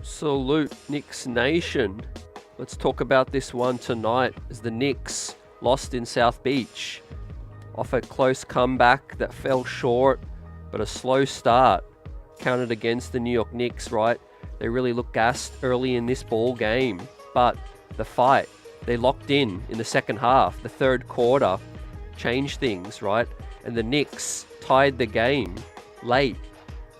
Salute, Knicks Nation. Let's talk about this one tonight as the Knicks lost in South Beach off a close comeback that fell short, but a slow start counted against the New York Knicks, right? They really looked gassed early in this ball game, but the fight, they locked in the second half. The third quarter changed things, right? And the Knicks tied the game late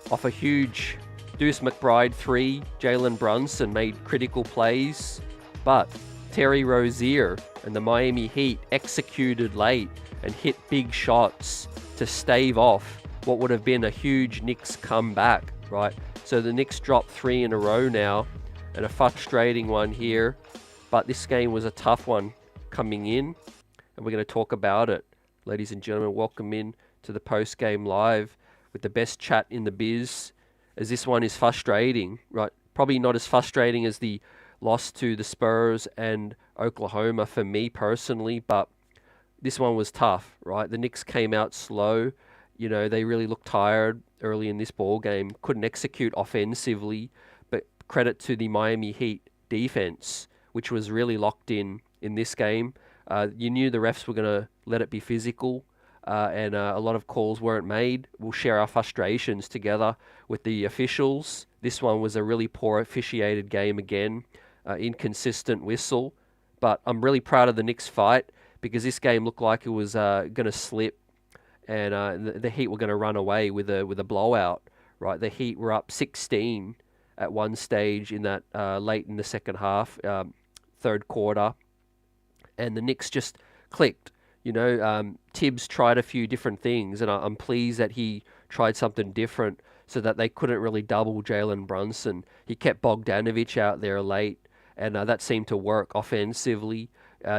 off a huge Deuce McBride 3. Jalen Brunson made critical plays, but Terry Rozier and the Miami Heat executed late and hit big shots to stave off what would have been a huge Knicks comeback, right? So the Knicks dropped 3 in a row now, and a frustrating one here, but this game was a tough one coming in, and we're going to talk about it. Ladies and gentlemen, welcome in to the post-game live with the best chat in the biz, as this one is frustrating, right? Probably not as frustrating as the loss to the Spurs and Oklahoma for me personally, but this one was tough, right? The Knicks came out slow. You know, they really looked tired early in this ball game, couldn't execute offensively, but credit to the Miami Heat defense, which was really locked in this game. You knew the refs were going to let it be physical, and a lot of calls weren't made. We'll share our frustrations together with the officials. This one was a really poor officiated game again, inconsistent whistle, but I'm really proud of the Knicks fight because this game looked like it was going to slip, and the Heat were going to run away with a blowout, right? The Heat were up 16 at one stage in that late in the second half, third quarter, and the Knicks just clicked. You know, Tibbs tried a few different things, and I'm pleased that he tried something different so that they couldn't really double Jalen Brunson. He kept Bogdanovic out there late, and that seemed to work offensively.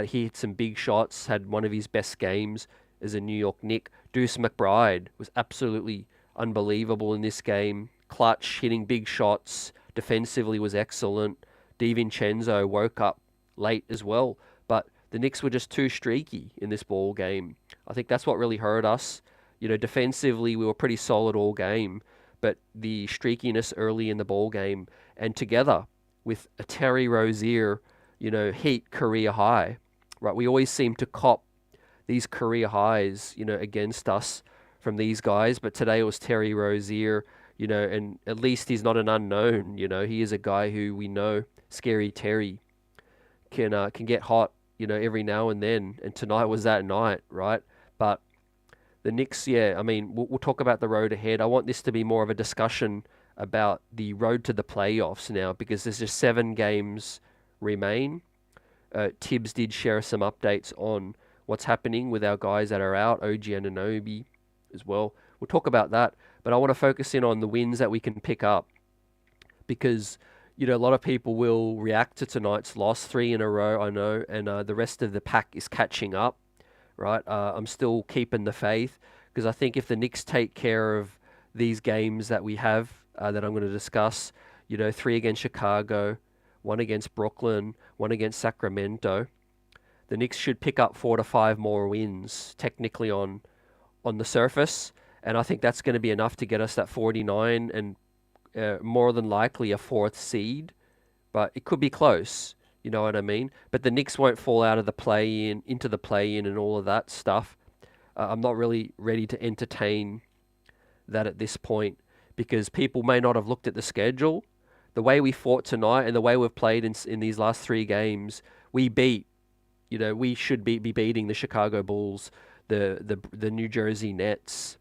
He hit some big shots, had one of his best games as a New York Knick. Deuce McBride was absolutely unbelievable in this game. Clutch, hitting big shots, defensively was excellent. DiVincenzo woke up late as well, but the Knicks were just too streaky in this ball game. I think that's what really hurt us. You know, defensively, we were pretty solid all game, but the streakiness early in the ball game, and together with a Terry Rozier, you know, Heat career high, right? We always seem to cop these career highs, you know, against us from these guys, but today it was Terry Rozier, you know, and at least he's not an unknown, you know. He is a guy who we know, Scary Terry, can get hot, you know, every now and then, and tonight was that night, right? But the Knicks, yeah, I mean, we'll talk about the road ahead. I want this to be more of a discussion about the road to the playoffs now, because there's just 7 games remain. Tibbs did share some updates on what's happening with our guys that are out, OG Anunoby as well. We'll talk about that, but I want to focus in on the wins that we can pick up, because you know, a lot of people will react to tonight's loss, 3 in a row, I know, and the rest of the pack is catching up, right? I'm still keeping the faith, because I think if the Knicks take care of these games that we have, that I'm going to discuss, you know, 3 against Chicago, 1 against Brooklyn, 1 against Sacramento, the Knicks should pick up 4 to 5 more wins, technically on the surface, and I think that's going to be enough to get us that 49 and more than likely a 4th seed, but it could be close, you know what I mean? But the Knicks won't fall out of the play-in, into the play-in and all of that stuff. I'm not really ready to entertain that at this point, because people may not have looked at the schedule. The way we fought tonight and the way we've played in these last 3 games, we beat, you know, we should be beating the Chicago Bulls, the New Jersey Nets,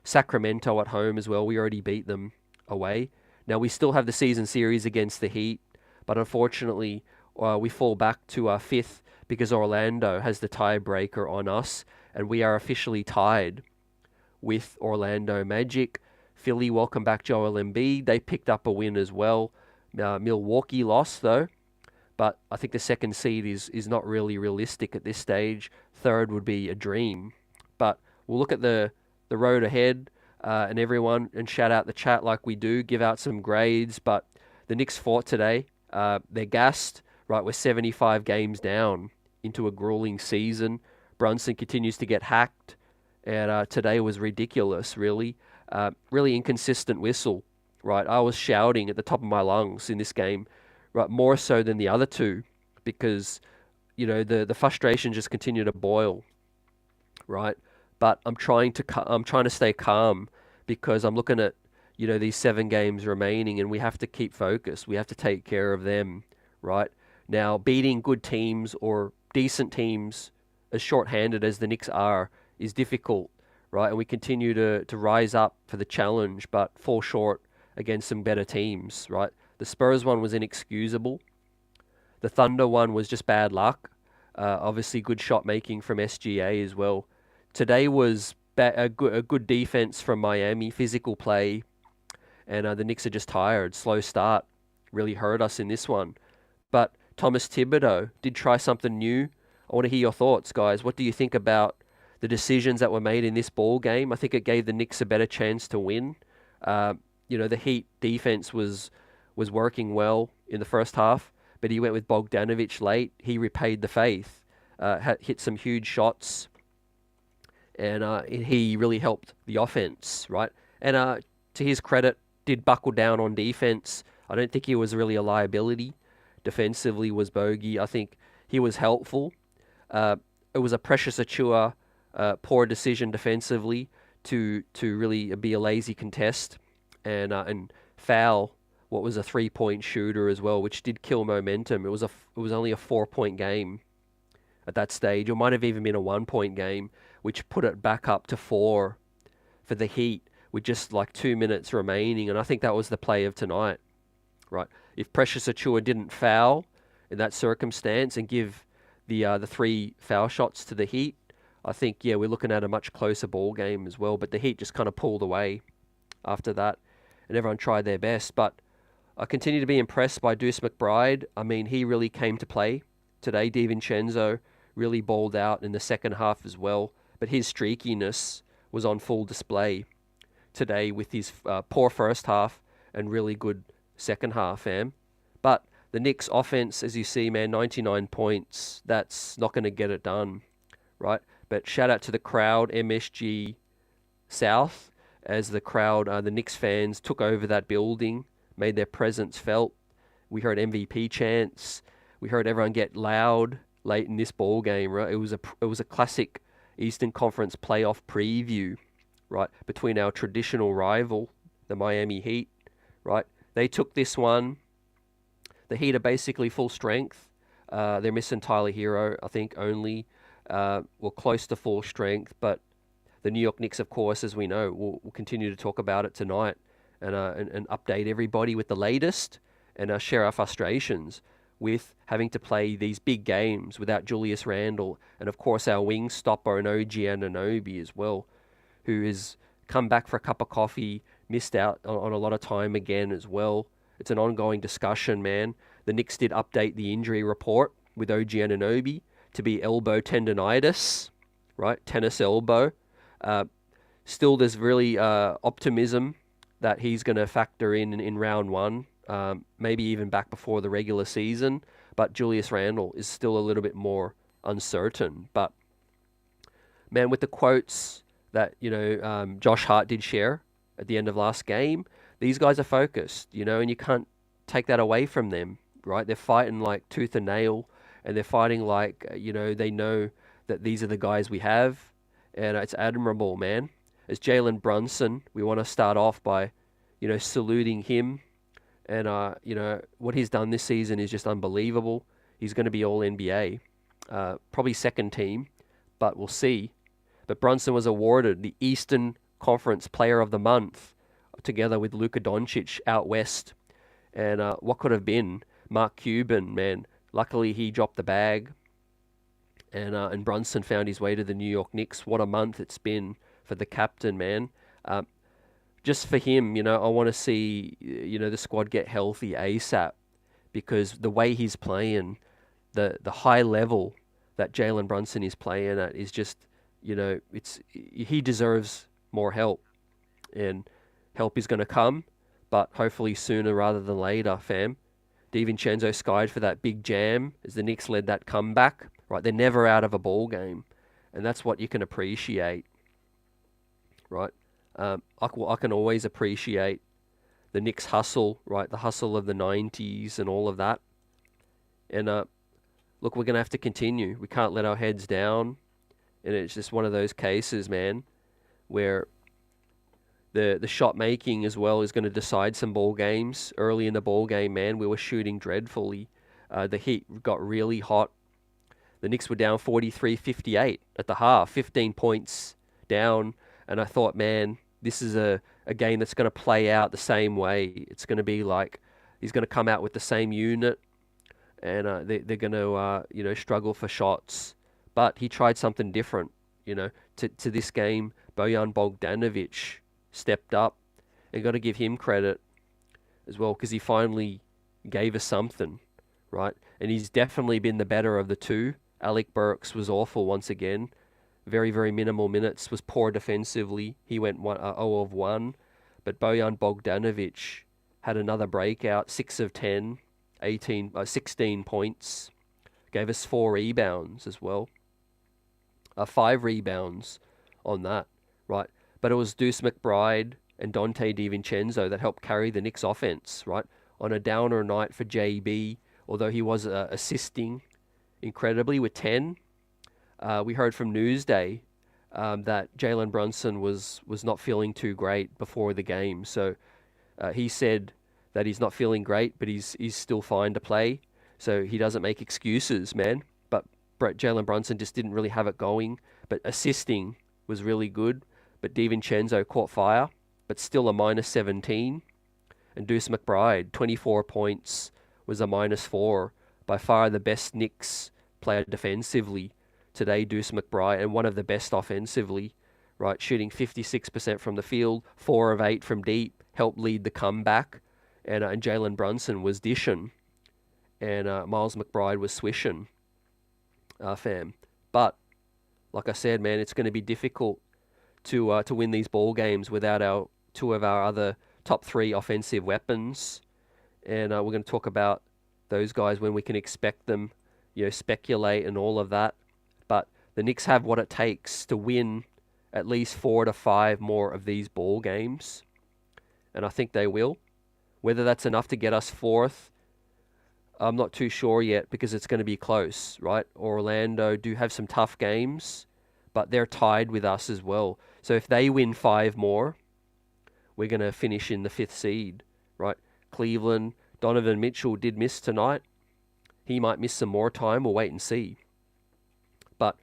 Sacramento at home as well. We already beat them away. Now we still have the season series against the Heat, but unfortunately we fall back to 5th because Orlando has the tiebreaker on us, and we are officially tied with Orlando Magic. Philly, welcome back Joel Embiid. They picked up a win as well. Milwaukee lost though, but I think the 2nd seed is not really realistic at this stage. 3rd would be a dream, but we'll look at the road ahead. And everyone, and shout out the chat like we do, give out some grades, but the Knicks fought today. They're gassed, right? We're 75 games down into a grueling season. Brunson continues to get hacked, and today was ridiculous, really. Really inconsistent whistle, right? I was shouting at the top of my lungs in this game, right? More so than the other two, because the frustration just continued to boil, right? But I'm trying to stay calm because I'm looking at these 7 games remaining, and we have to keep focused. We have to take care of them, right? Now, beating good teams or decent teams, as short-handed as the Knicks are, is difficult, right? And we continue to rise up for the challenge, but fall short against some better teams, right? The Spurs one was inexcusable. The Thunder one was just bad luck. Obviously, good shot making from SGA as well. Today was a good defense from Miami, physical play, and the Knicks are just tired. Slow start really hurt us in this one. But Thomas Thibodeau did try something new. I want to hear your thoughts, guys. What do you think about the decisions that were made in this ball game? I think it gave the Knicks a better chance to win. The Heat defense was working well in the first half, but he went with Bogdanovic late. He repaid the faith, hit some huge shots, and he really helped the offense, right? And to his credit, did buckle down on defense. I don't think he was really a liability. Defensively was bogey. I think he was helpful. It was a Precious Achua poor decision defensively to really be a lazy contest and foul what was a 3-point shooter as well, which did kill momentum. It was only a 4-point game at that stage. It might have even been a 1-point game, which put it back up to 4 for the Heat with just like 2 minutes remaining. And I think that was the play of tonight, right? If Precious Achua didn't foul in that circumstance and give the 3 foul shots to the Heat, I think, we're looking at a much closer ball game as well. But the Heat just kind of pulled away after that, and everyone tried their best. But I continue to be impressed by Deuce McBride. I mean, he really came to play today. DiVincenzo really balled out in the second half as well, but his streakiness was on full display today with his poor first half and really good second half, fam. But the Knicks offense, as you see, man, 99 points. That's not going to get it done, right? But shout out to the crowd, MSG South, as the crowd, the Knicks fans took over that building, made their presence felt. We heard MVP chants. We heard everyone get loud late in this ball game, right? It was a classic Eastern Conference playoff preview, right, between our traditional rival, the Miami Heat, right? They took this one. The Heat are basically full strength. They're missing Tyler Hero, I think, only. Close to full strength, but the New York Knicks, of course, as we know, we'll continue to talk about it tonight and update everybody with the latest and share our frustrations with having to play these big games without Julius Randle and, of course, our wing stopper and OG Anunoby as well, who has come back for a cup of coffee, missed out on a lot of time again as well. It's an ongoing discussion, man. The Knicks did update the injury report with OG Anunoby to be elbow tendonitis, right? Tennis elbow. Still, there's really optimism that he's going to factor in round 1, maybe even back before the regular season. But Julius Randle is still a little bit more uncertain. But, man, with the quotes that, Josh Hart did share at the end of last game, these guys are focused, and you can't take that away from them, right? They're fighting like tooth and nail, and they're fighting like, they know that these are the guys we have, and it's admirable, man. As Jalen Brunson, we want to start off by, saluting him, and, what he's done this season is just unbelievable. He's going to be all NBA, probably second team, but we'll see. But Brunson was awarded the Eastern Conference Player of the Month, together with Luka Doncic out west. And what could have been Mark Cuban, man. Luckily, he dropped the bag. And Brunson found his way to the New York Knicks. What a month it's been for the captain, man. Just for him, I want to see, the squad get healthy ASAP. Because the way he's playing, the high level that Jalen Brunson is playing at is just, he deserves more help. And help is going to come, but hopefully sooner rather than later, fam. DiVincenzo skied for that big jam as the Knicks led that comeback. Right, they're never out of a ball game, and that's what you can appreciate. Right, I can always appreciate the Knicks hustle, right? The hustle of the 90s and all of that. And look, we're going to have to continue. We can't let our heads down. And it's just one of those cases, man, where the shot making as well is going to decide some ball games. Early in the ball game, man, we were shooting dreadfully. The Heat got really hot. The Knicks were down 43-58 at the half, 15 points down. And I thought, man, this is a game that's going to play out the same way. It's going to be like he's going to come out with the same unit, and they're going to struggle for shots. But he tried something different, to this game. Bojan Bogdanovic stepped up, and got to give him credit as well, because he finally gave us something, right? And he's definitely been the better of the two. Alec Burks was awful once again. Very, very minimal minutes, was poor defensively. He went 0 of 1. But Bojan Bogdanovic had another breakout, 6 of 10, 16 points. Gave us 4 rebounds as well. 5 rebounds on that, right? But it was Deuce McBride and Dante DiVincenzo that helped carry the Knicks offense, right? On a downer night for JB, although he was assisting incredibly with 10. We heard from Newsday that Jalen Brunson was not feeling too great before the game. So he said that he's not feeling great, but he's still fine to play. So he doesn't make excuses, man. But Jalen Brunson just didn't really have it going. But assisting was really good. But DiVincenzo caught fire, but still a -17. And Deuce McBride, 24 points, was a -4. By far the best Knicks player defensively today, Deuce McBride, and one of the best offensively, right? Shooting 56% from the field, 4 of 8 from deep, helped lead the comeback. And Jalen Brunson was dishing, and Miles McBride was swishing, fam. But like I said, man, it's going to be difficult to win these ball games without our 2 of our other top 3 offensive weapons. And we're going to talk about those guys when we can expect them, speculate and all of that. But the Knicks have what it takes to win at least 4 to 5 more of these ball games. And I think they will. Whether that's enough to get us 4th, I'm not too sure yet, because it's going to be close, right? Orlando do have some tough games, but they're tied with us as well. So if they win 5 more, we're going to finish in the 5th seed, right? Cleveland, Donovan Mitchell did miss tonight. He might miss some more time. We'll wait and see. But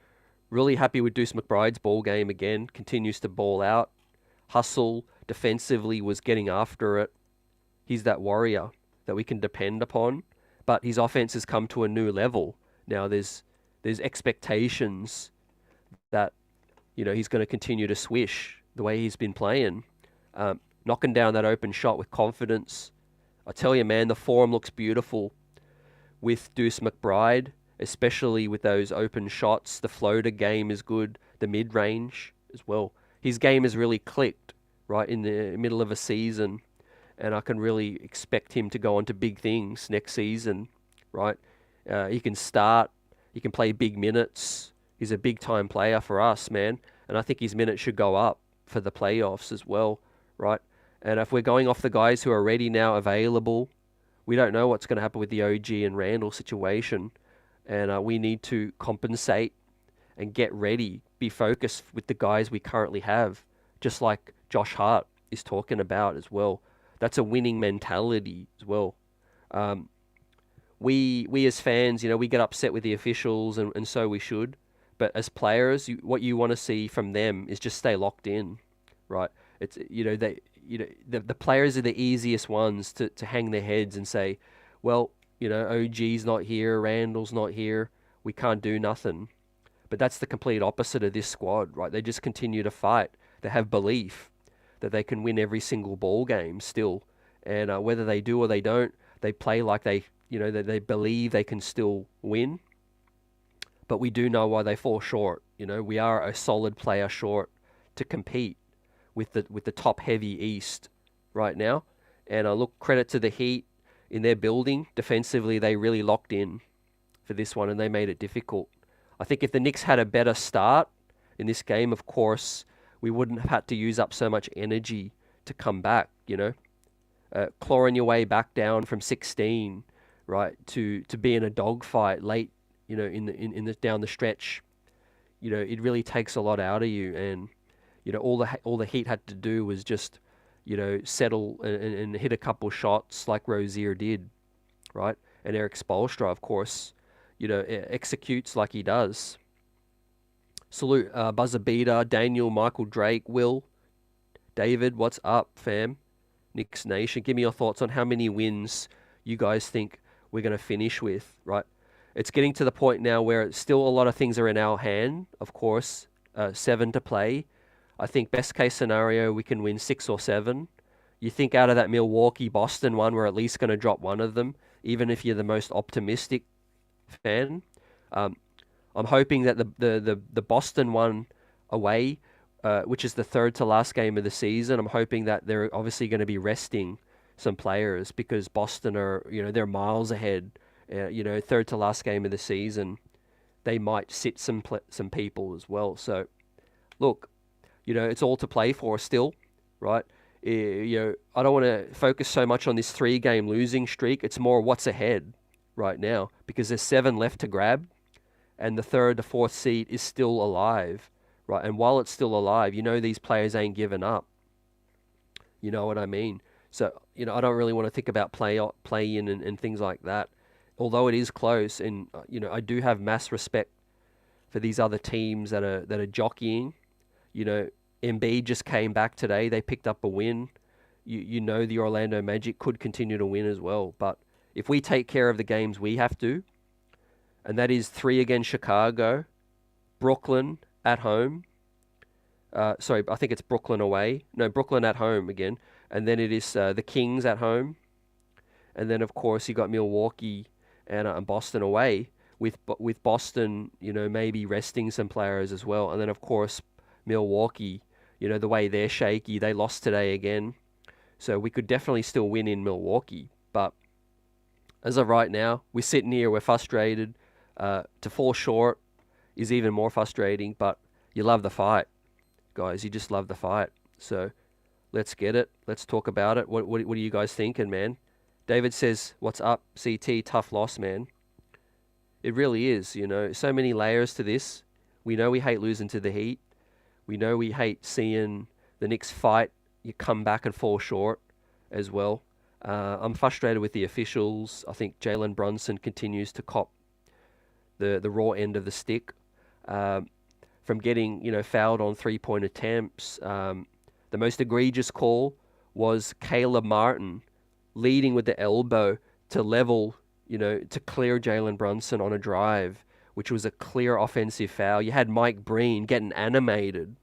really happy with Deuce McBride's ball game again. Continues to ball out. Hustle defensively, was getting after it. He's that warrior that we can depend upon. But his offense has come to a new level. Now there's expectations that he's going to continue to swish the way he's been playing. Knocking down that open shot with confidence. I tell you, man, the form looks beautiful with Deuce McBride, especially with those open shots. The floater game is good. The mid-range as well. His game has really clicked, right, in the middle of a season. And I can really expect him to go on to big things next season, right? He can start. He can play big minutes. He's a big-time player for us, man. And I think his minutes should go up for the playoffs as well, right? And if we're going off the guys who are already now available, we don't know what's going to happen with the OG and Randall situation. And we need to compensate and get ready, be focused with the guys we currently have, just like Josh Hart is talking about as well. That's a winning mentality as well. We as fans, we get upset with the officials, and so we should. But as players, what you want to see from them is just stay locked in, right? It's the players are the easiest ones to hang their heads and say, well, OG's not here, Randall's not here, we can't do nothing. But that's the complete opposite of this squad, right? They just continue to fight. They have belief that they can win every single ball game still, and whether they do or they don't, they play like they believe they can still win. But we do know why they fall short. We are a solid player short to compete with the top heavy East right now. And look, credit to the Heat in their building defensively. They really locked in for this one, and they made it difficult. I think if the Knicks had a better start in this game, of course, we wouldn't have had to use up so much energy to come back, clawing your way back down from 16, right, to be in a dogfight late, in the down the stretch. It really takes a lot out of you, and all the Heat had to do was just settle and hit a couple shots like Rozier did, right? And Eric Spoelstra, of course, executes like he does. Salute, buzzer beater, Daniel, Michael Drake, Will, David, what's up, fam? Knicks Nation, give me your thoughts on how many wins you guys think we're going to finish with, right? It's getting to the point now where still a lot of things are in our hand, of course. 7 to play. I think best case scenario, we can win 6 or 7. You think out of that Milwaukee-Boston one, we're at least going to drop one of them, even if you're the most optimistic fan. I'm hoping that the Boston one away, which is the third to last game of the season, I'm hoping that they're obviously going to be resting some players because Boston are, they're miles ahead. Third to last game of the season, they might sit some people as well. So, look, it's all to play for still, right? I don't want to focus so much on this 3-game losing streak. It's more what's ahead right now because there's 7 left to grab, and the 3rd to 4th seed is still alive, right? And while it's still alive, these players ain't giving up. You know what I mean? So, I don't really want to think about play-in and things like that. Although it is close, and I do have mass respect for these other teams that are jockeying. Embiid just came back today. They picked up a win. The Orlando Magic could continue to win as well. But if we take care of the games we have to, and that is 3 against Chicago, Brooklyn at home. Sorry, I think it's Brooklyn away. No, Brooklyn at home again. And then it is the Kings at home. And then, of course, you got Milwaukee and Boston away, with Boston, maybe resting some players as well. And then, of course, Milwaukee, the way they're shaky, they lost today again. So we could definitely still win in Milwaukee. But as of right now, we're sitting here, we're frustrated. To fall short is even more frustrating, but you love the fight, guys. You just love the fight. So let's get it. Let's talk about it. What are you guys thinking, man? David says, what's up, CT? Tough loss, man. It really is, so many layers to this. We know we hate losing to the Heat. We know we hate seeing the Knicks fight. You come back and fall short as well. I'm frustrated with the officials. I think Jalen Brunson continues to cop the raw end of the stick. From getting, fouled on 3-point attempts. The most egregious call was Caleb Martin leading with the elbow to level, to clear Jalen Brunson on a drive, which was a clear offensive foul. You had Mike Breen getting animated,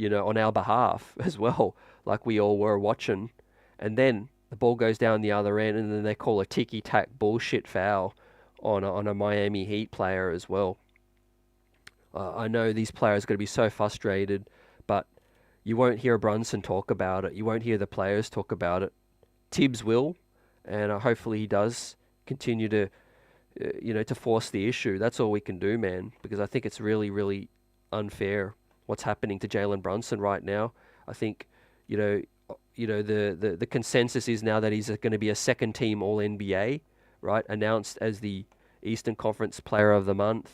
on our behalf as well, like we all were watching. And then the ball goes down the other end, and then they call a ticky-tack bullshit foul on a Miami Heat player as well. I know these players are going to be so frustrated, but you won't hear Brunson talk about it. You won't hear the players talk about it. Tibbs will, and hopefully he does continue to, to force the issue. That's all we can do, man, because I think it's really, really unfair what's happening to Jalen Brunson right now. I think, the consensus is now that he's going to be a second-team All-NBA, right? Announced as the Eastern Conference Player of the Month.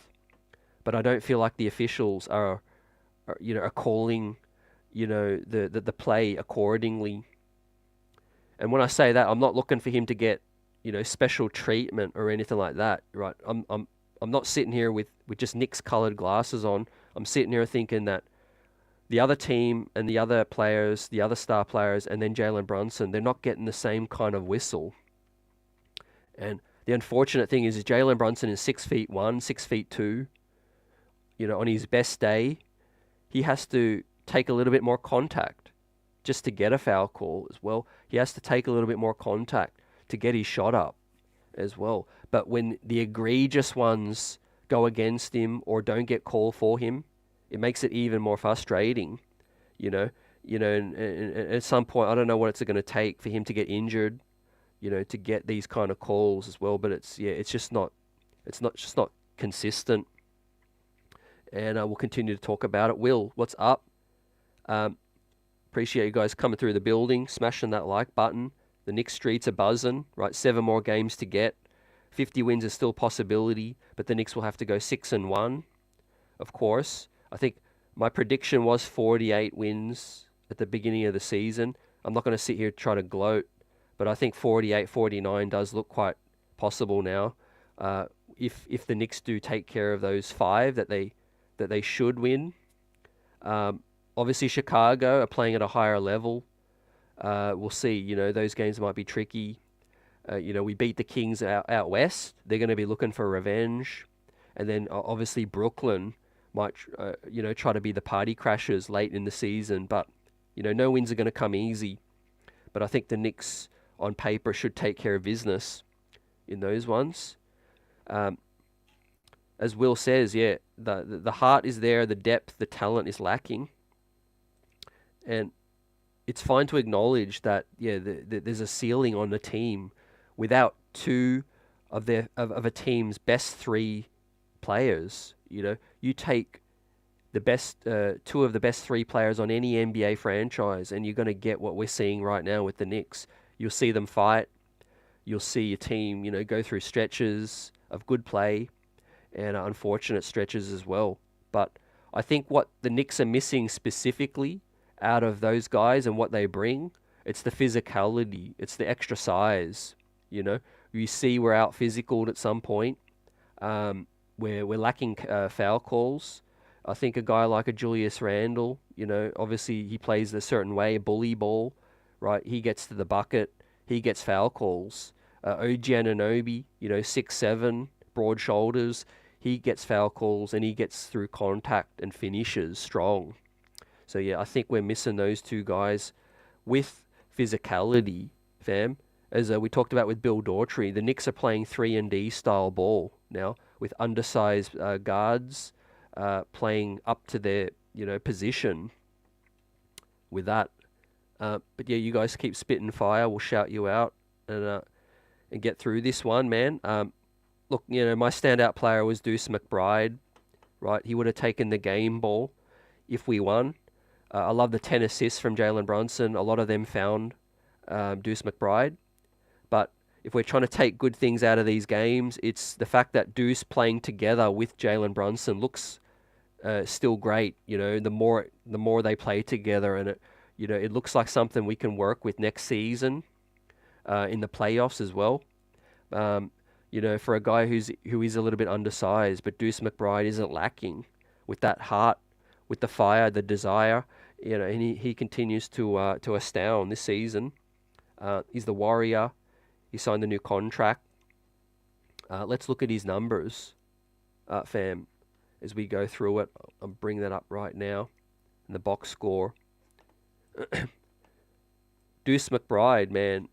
But I don't feel like the officials are calling, the play accordingly. And when I say that, I'm not looking for him to get, special treatment or anything like that, right? I'm not sitting here with just Knicks colored glasses on. I'm sitting here thinking that the other team and the other players, the other star players, and then Jalen Brunson, they're not getting the same kind of whistle. And the unfortunate thing is Jalen Brunson is 6'1", 6'2". On his best day, he has to take a little bit more contact just to get a foul call as well. He has to take a little bit more contact to get his shot up as well. But when the egregious ones go against him or don't get called for him, it makes it even more frustrating, and at some point, I don't know what it's going to take for him to get injured, to get these kind of calls as well. But it's just not consistent. And we'll continue to talk about it. Will, what's up? Appreciate you guys coming through the building, smashing that like button. The Knicks streets are buzzing, right? 7 more games to get. 50 wins is still a possibility, but the Knicks will have to go 6-1, of course. I think my prediction was 48 wins at the beginning of the season. I'm not going to sit here and try to gloat, but I think 48, 49 does look quite possible now. If the Knicks do take care of those 5 that they should win. Obviously, Chicago are playing at a higher level. We'll see. Those games might be tricky. We beat the Kings out west. They're going to be looking for revenge. And then obviously Brooklyn might, try to be the party crashers late in the season. But, no wins are going to come easy. But I think the Knicks on paper should take care of business in those ones. As Will says, yeah, the heart is there, the depth, the talent is lacking. And it's fine to acknowledge that, yeah, there's a ceiling on the team without 2 of a team's best 3 players. You take the best 2 of the best 3 players on any NBA franchise, and you're going to get what we're seeing right now with the Knicks. You'll see them fight. You'll see a team, go through stretches of good play and unfortunate stretches as well. But I think what the Knicks are missing specifically out of those guys and what they bring, it's the physicality, it's the extra size. You see we're out physicaled at some point. We're lacking foul calls. I think a guy like a Julius Randle, obviously he plays a certain way, a bully ball, right? He gets to the bucket, he gets foul calls. OG Anunoby, 6'7", broad shoulders, he gets foul calls and he gets through contact and finishes strong. So yeah, I think we're missing those 2 guys with physicality, fam. As we talked about with Bill Daughtry, the Knicks are playing 3-and-D style ball now with undersized guards playing up to their position with that. But yeah, you guys keep spitting fire. We'll shout you out and get through this one, man. Look, my standout player was Deuce McBride, right? He would have taken the game ball if we won. I love the 10 assists from Jalen Brunson. A lot of them found Deuce McBride. But if we're trying to take good things out of these games, it's the fact that Deuce playing together with Jalen Brunson looks still great. The more they play together, and it looks like something we can work with next season in the playoffs as well. For a guy who is a little bit undersized, but Deuce McBride isn't lacking with that heart, with the fire, the desire. And he continues to astound this season. He's the warrior. He signed the new contract. Let's look at his numbers, fam, as we go through it. I'll bring that up right now in the box score. Deuce McBride, man,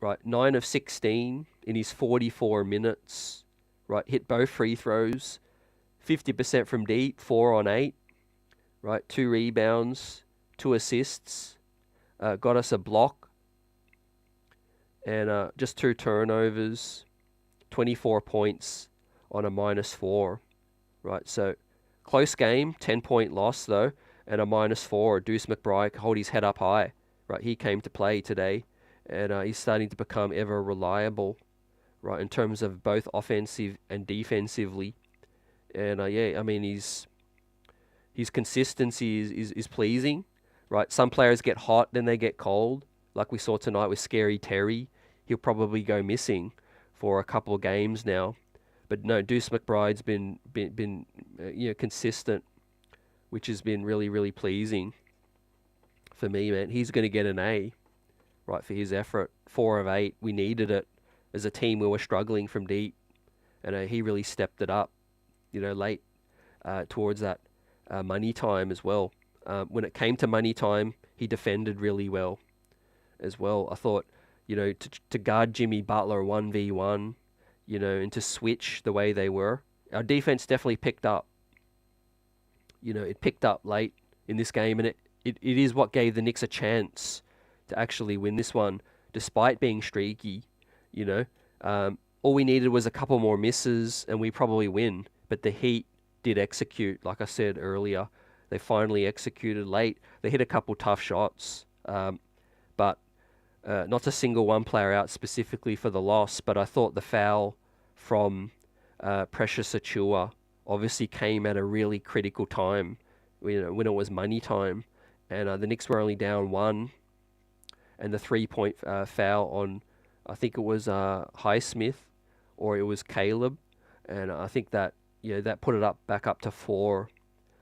right, 9 of 16 in his 44 minutes, right, hit both free throws, 50% from deep, 4 on 8, right, 2 rebounds, 2 assists, got us a block, and just 2 turnovers, 24 points on a -4, right? So close game, 10-point loss though, and a -4. Deuce McBride hold his head up high, right? He came to play today, and he's starting to become ever reliable, right, in terms of both offensive and defensively. And yeah, I mean his consistency is pleasing, right? Some players get hot, then they get cold, like we saw tonight with Scary Terry. He'll probably go missing for a couple of games now. But no, Deuce McBride's been consistent, which has been really, really pleasing for me, man. He's going to get an A, right, for his effort. 4 of 8. We needed it as a team. We were struggling from deep, and he really stepped it up, late towards that money time as well. When it came to money time, he defended really well as well. I thought, to guard Jimmy Butler 1v1, and to switch the way they were, our defense definitely picked up. It picked up late in this game, and it is what gave the Knicks a chance to actually win this one, despite being streaky. All we needed was a couple more misses, and we probably win. But the Heat did execute, like I said earlier. They finally executed late. They hit a couple tough shots, but not to single one player out specifically for the loss, but I thought the foul from Precious Achua obviously came at a really critical time, when it was money time, and the Knicks were only down one, and the 3-point foul on, I think it was Highsmith, or it was Caleb, and I think that that put it back up to 4.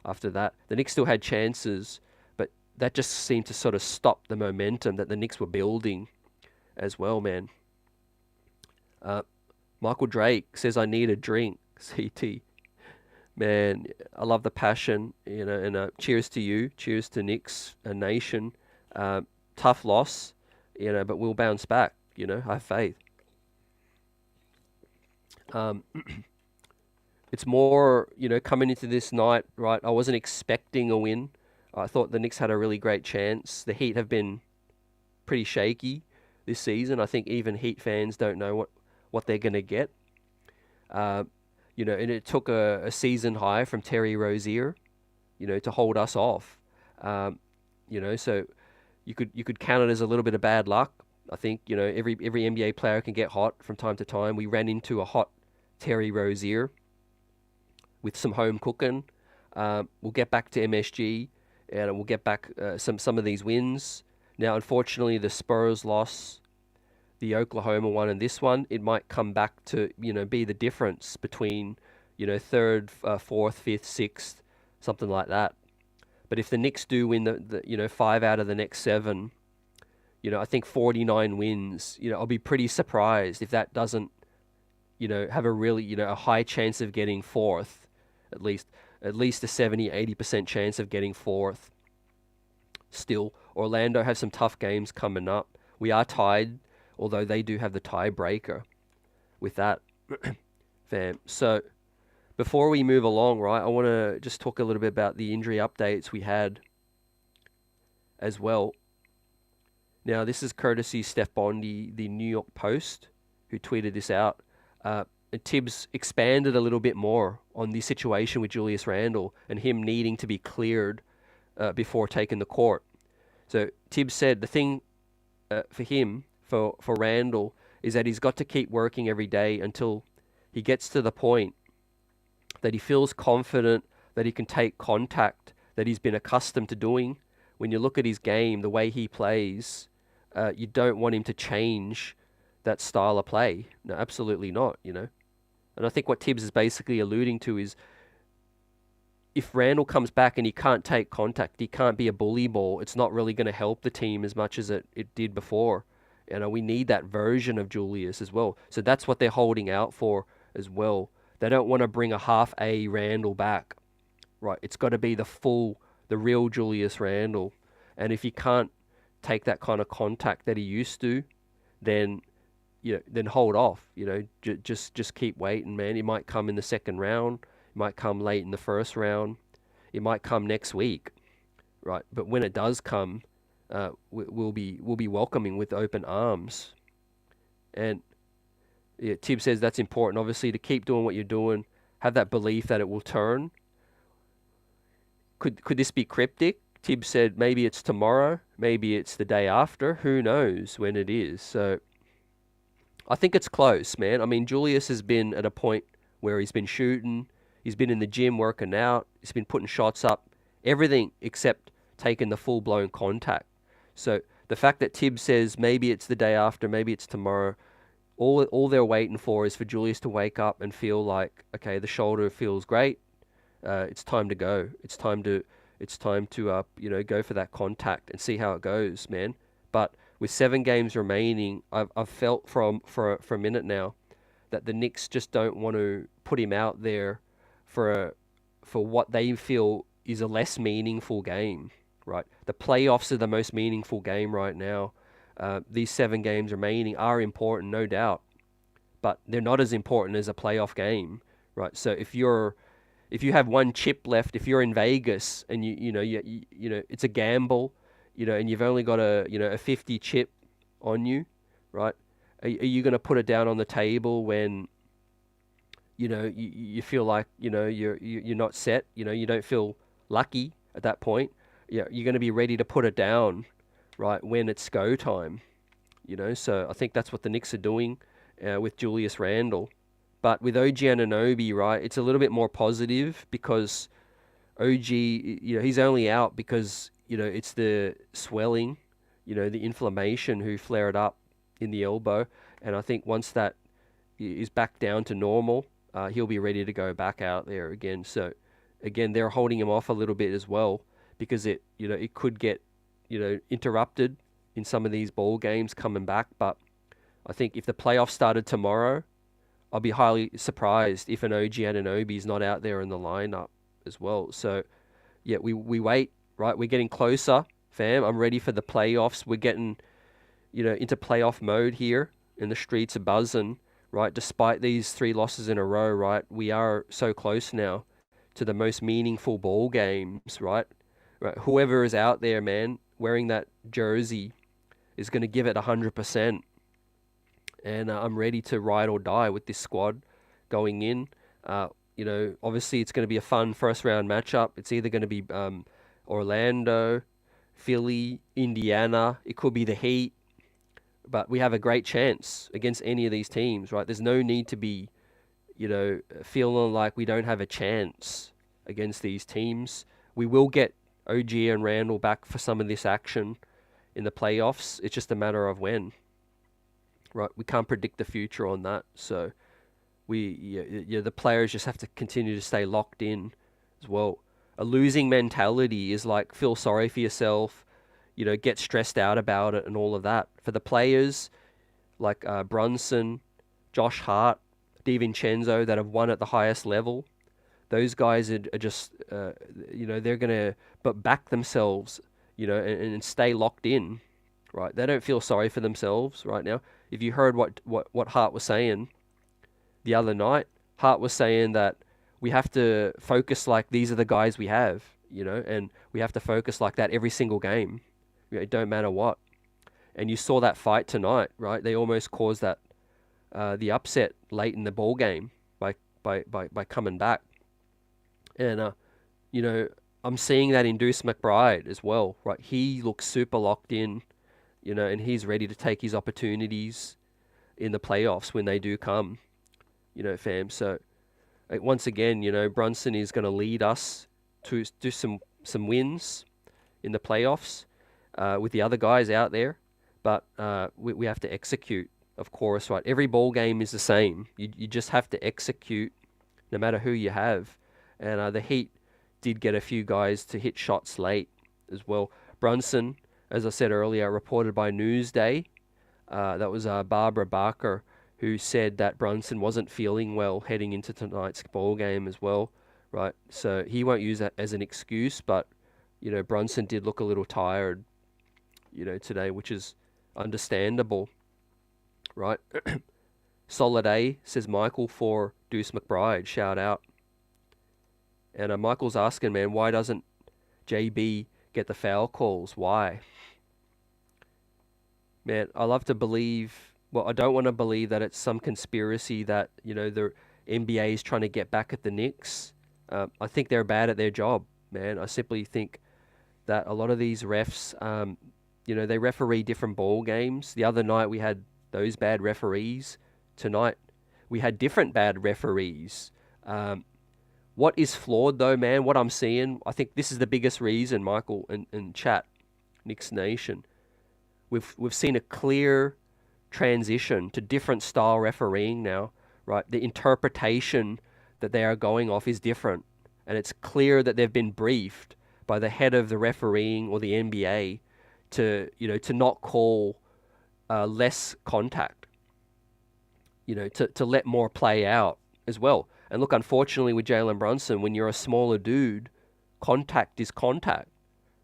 After that, the Knicks still had chances, but that just seemed to sort of stop the momentum that the Knicks were building as well, man. Michael Drake says, I need a drink. CT. Man, I love the passion, and cheers to you. Cheers to Knicks, a nation. Tough loss, but we'll bounce back, I have faith. It's more, coming into this night, right? I wasn't expecting a win. I thought the Knicks had a really great chance. The Heat have been pretty shaky this season. I think even Heat fans don't know what they're going to get. And it took a season high from Terry Rozier, to hold us off. So you could count it as a little bit of bad luck. I think, every NBA player can get hot from time to time. We ran into a hot Terry Rozier with some home cooking. We'll get back to MSG, and we'll get back some of these wins. Now, unfortunately, the Spurs loss, the Oklahoma one, and this one, it might come back to be the difference between 3rd, 4th, 5th, 6th, something like that. But if the Knicks do win the 5 out of the next 7, I think 49 wins. I'll be pretty surprised if that doesn't have a really a high chance of getting 4th. At least a 70-80% chance of getting 4th. Still, Orlando have some tough games coming up. We are tied, although they do have the tiebreaker with that, fam. So before we move along, right, I want to just talk a little bit about the injury updates we had as well. Now, this is courtesy Steph Bondi, the New York Post, who tweeted this out. Tibbs expanded a little bit more on the situation with Julius Randle and him needing to be cleared before taking the court. So Tibbs said the thing for him, for Randle, is that he's got to keep working every day until he gets to the point that he feels confident that he can take contact that he's been accustomed to doing. When you look at his game, the way he plays, you don't want him to change that style of play. No, absolutely not, And I think what Tibbs is basically alluding to is if Randle comes back and he can't take contact, he can't be a bully ball, it's not really going to help the team as much as it did before. We need that version of Julius as well. So that's what they're holding out for as well. They don't want to bring a half-A Randle back. Right, it's got to be the real Julius Randle. And if he can't take that kind of contact that he used to, then then hold off. Just keep waiting, man. It might come in the second round. It might come late in the first round. It might come next week, right? But when it does come, we'll be welcoming with open arms. And Tibbs says that's important, obviously, to keep doing what you're doing. Have that belief that it will turn. Could this be cryptic? Tibbs said maybe it's tomorrow, maybe it's the day after. Who knows when it is? So I think it's close, man. I mean, Julius has been at a point where he's been shooting, he's been in the gym working out, he's been putting shots up, everything except taking the full-blown contact. So the fact that Tibbs says maybe it's the day after, maybe it's tomorrow, all they're waiting for is for Julius to wake up and feel like, okay, the shoulder feels great, it's time to go. It's time to go for that contact and see how it goes, man. But with 7 games remaining, I've felt for a minute now that the Knicks just don't want to put him out there for what they feel is a less meaningful game, right? The playoffs are the most meaningful game right now. These 7 games remaining are important, no doubt, but they're not as important as a playoff game, right? So if you have one chip left, if you're in Vegas and you know it's a gamble, and you've only got a 50 chip on you, right? Are you going to put it down on the table when you feel like you're not set, you don't feel lucky at that point? You're going to be ready to put it down, right, when it's go time. So I think that's what the Knicks are doing with Julius Randle. But with OG Anunoby, right, it's a little bit more positive because OG, he's only out because, it's the swelling, the inflammation who flared up in the elbow. And I think once that is back down to normal, he'll be ready to go back out there again. So again, they're holding him off a little bit as well because it could get, interrupted in some of these ball games coming back. But I think if the playoffs started tomorrow, I'll be highly surprised if an OG Anunoby is not out there in the lineup as well. So yeah, we wait, right? We're getting closer, fam. I'm ready for the playoffs. We're getting, into playoff mode here, and the streets are buzzing, right? Despite these 3 losses in a row, right? We are so close now to the most meaningful ball games, right? Right. Whoever is out there, man, wearing that jersey is going to give it 100%. And I'm ready to ride or die with this squad going in. Obviously it's going to be a fun first round matchup. It's either going to be Orlando, Philly, Indiana. It could be the Heat. But we have a great chance against any of these teams, right? There's no need to be, feeling like we don't have a chance against these teams. We will get OG and Randall back for some of this action in the playoffs. It's just a matter of when. Right, we can't predict the future on that, so the players just have to continue to stay locked in as well. A losing mentality is like feel sorry for yourself, get stressed out about it and all of that. For the players like Brunson, Josh Hart, DiVincenzo that have won at the highest level, those guys are just they're gonna back themselves, and stay locked in. Right, they don't feel sorry for themselves right now. If you heard what Hart was saying the other night, Hart was saying that we have to focus like these are the guys we have, and we have to focus like that every single game. It don't matter what. And you saw that fight tonight, right? They almost caused that the upset late in the ball game by coming back. And I'm seeing that in Deuce McBride as well, right? He looks super locked in. And he's ready to take his opportunities in the playoffs when they do come, fam. So once again, Brunson is going to lead us to do some wins in the playoffs with the other guys out there. But we have to execute, of course, right? Every ball game is the same. You just have to execute no matter who you have. And the Heat did get a few guys to hit shots late as well. Brunson, as I said earlier, reported by Newsday, that was Barbara Barker, who said that Brunson wasn't feeling well heading into tonight's ball game as well, right? So he won't use that as an excuse, but, Brunson did look a little tired, today, which is understandable, right? Solid A, says Michael for Deuce McBride, shout out. And Michael's asking, man, why doesn't JB get the foul calls? Why? Man, I love to believe, well, I don't want to believe that it's some conspiracy that, the NBA is trying to get back at the Knicks. I think they're bad at their job, man. I simply think that a lot of these refs, they referee different ball games. The other night we had those bad referees. Tonight we had different bad referees. What is flawed though, man, what I'm seeing, I think this is the biggest reason, Michael and chat, Knicks Nation. We've seen a clear transition to different style refereeing now, right? The interpretation that they are going off is different. And it's clear that they've been briefed by the head of the refereeing or the NBA to not call less contact, to let more play out as well. And look, unfortunately with Jalen Brunson, when you're a smaller dude, contact is contact,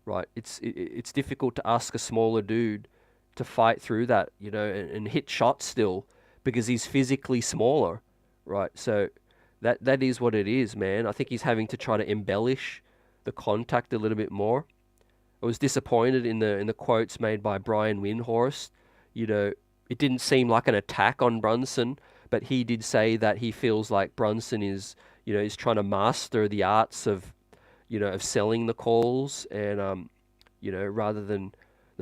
right? It's difficult to ask a smaller dude to fight through that, and hit shots still because he's physically smaller, right? So that is what it is, man. I think he's having to try to embellish the contact a little bit more. I was disappointed in the quotes made by Brian Windhorst. It didn't seem like an attack on Brunson, but he did say that he feels like Brunson is trying to master the arts of selling the calls and rather than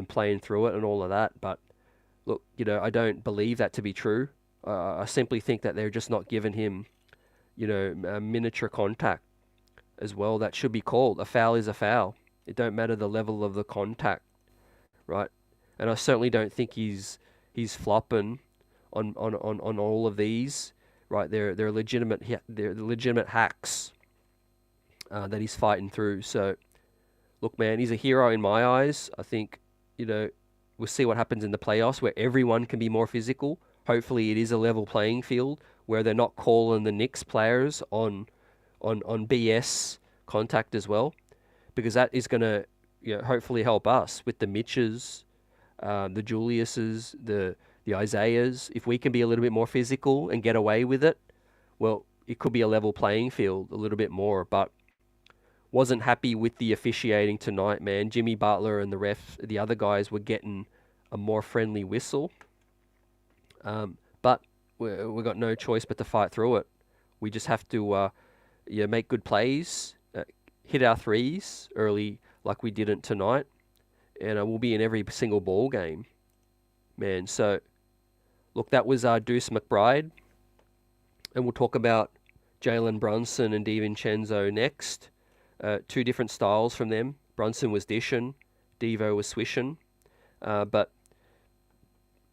playing through it and all of that. But look, I don't believe that to be true. I simply think that they're just not giving him, a miniature contact as well. That should be called. A foul is a foul. It don't matter the level of the contact, right? And I certainly don't think he's flopping on all of these, right? They're legitimate hacks that he's fighting through. So look, man, he's a hero in my eyes. I think, we'll see what happens in the playoffs where everyone can be more physical. Hopefully it is a level playing field where they're not calling the Knicks players on BS contact as well, because that is going to hopefully help us with the Mitches, the Juliuses, the Isaiahs. If we can be a little bit more physical and get away with it, well, it could be a level playing field a little bit more. But wasn't happy with the officiating tonight, man. Jimmy Butler and the other guys were getting a more friendly whistle. But we got no choice but to fight through it. We just have to make good plays, hit our threes early like we didn't tonight, and we'll be in every single ball game, man. So, look, that was Deuce McBride, and we'll talk about Jalen Brunson and DiVincenzo next. Two different styles from them. Brunson was dishing, Devo was swishing, but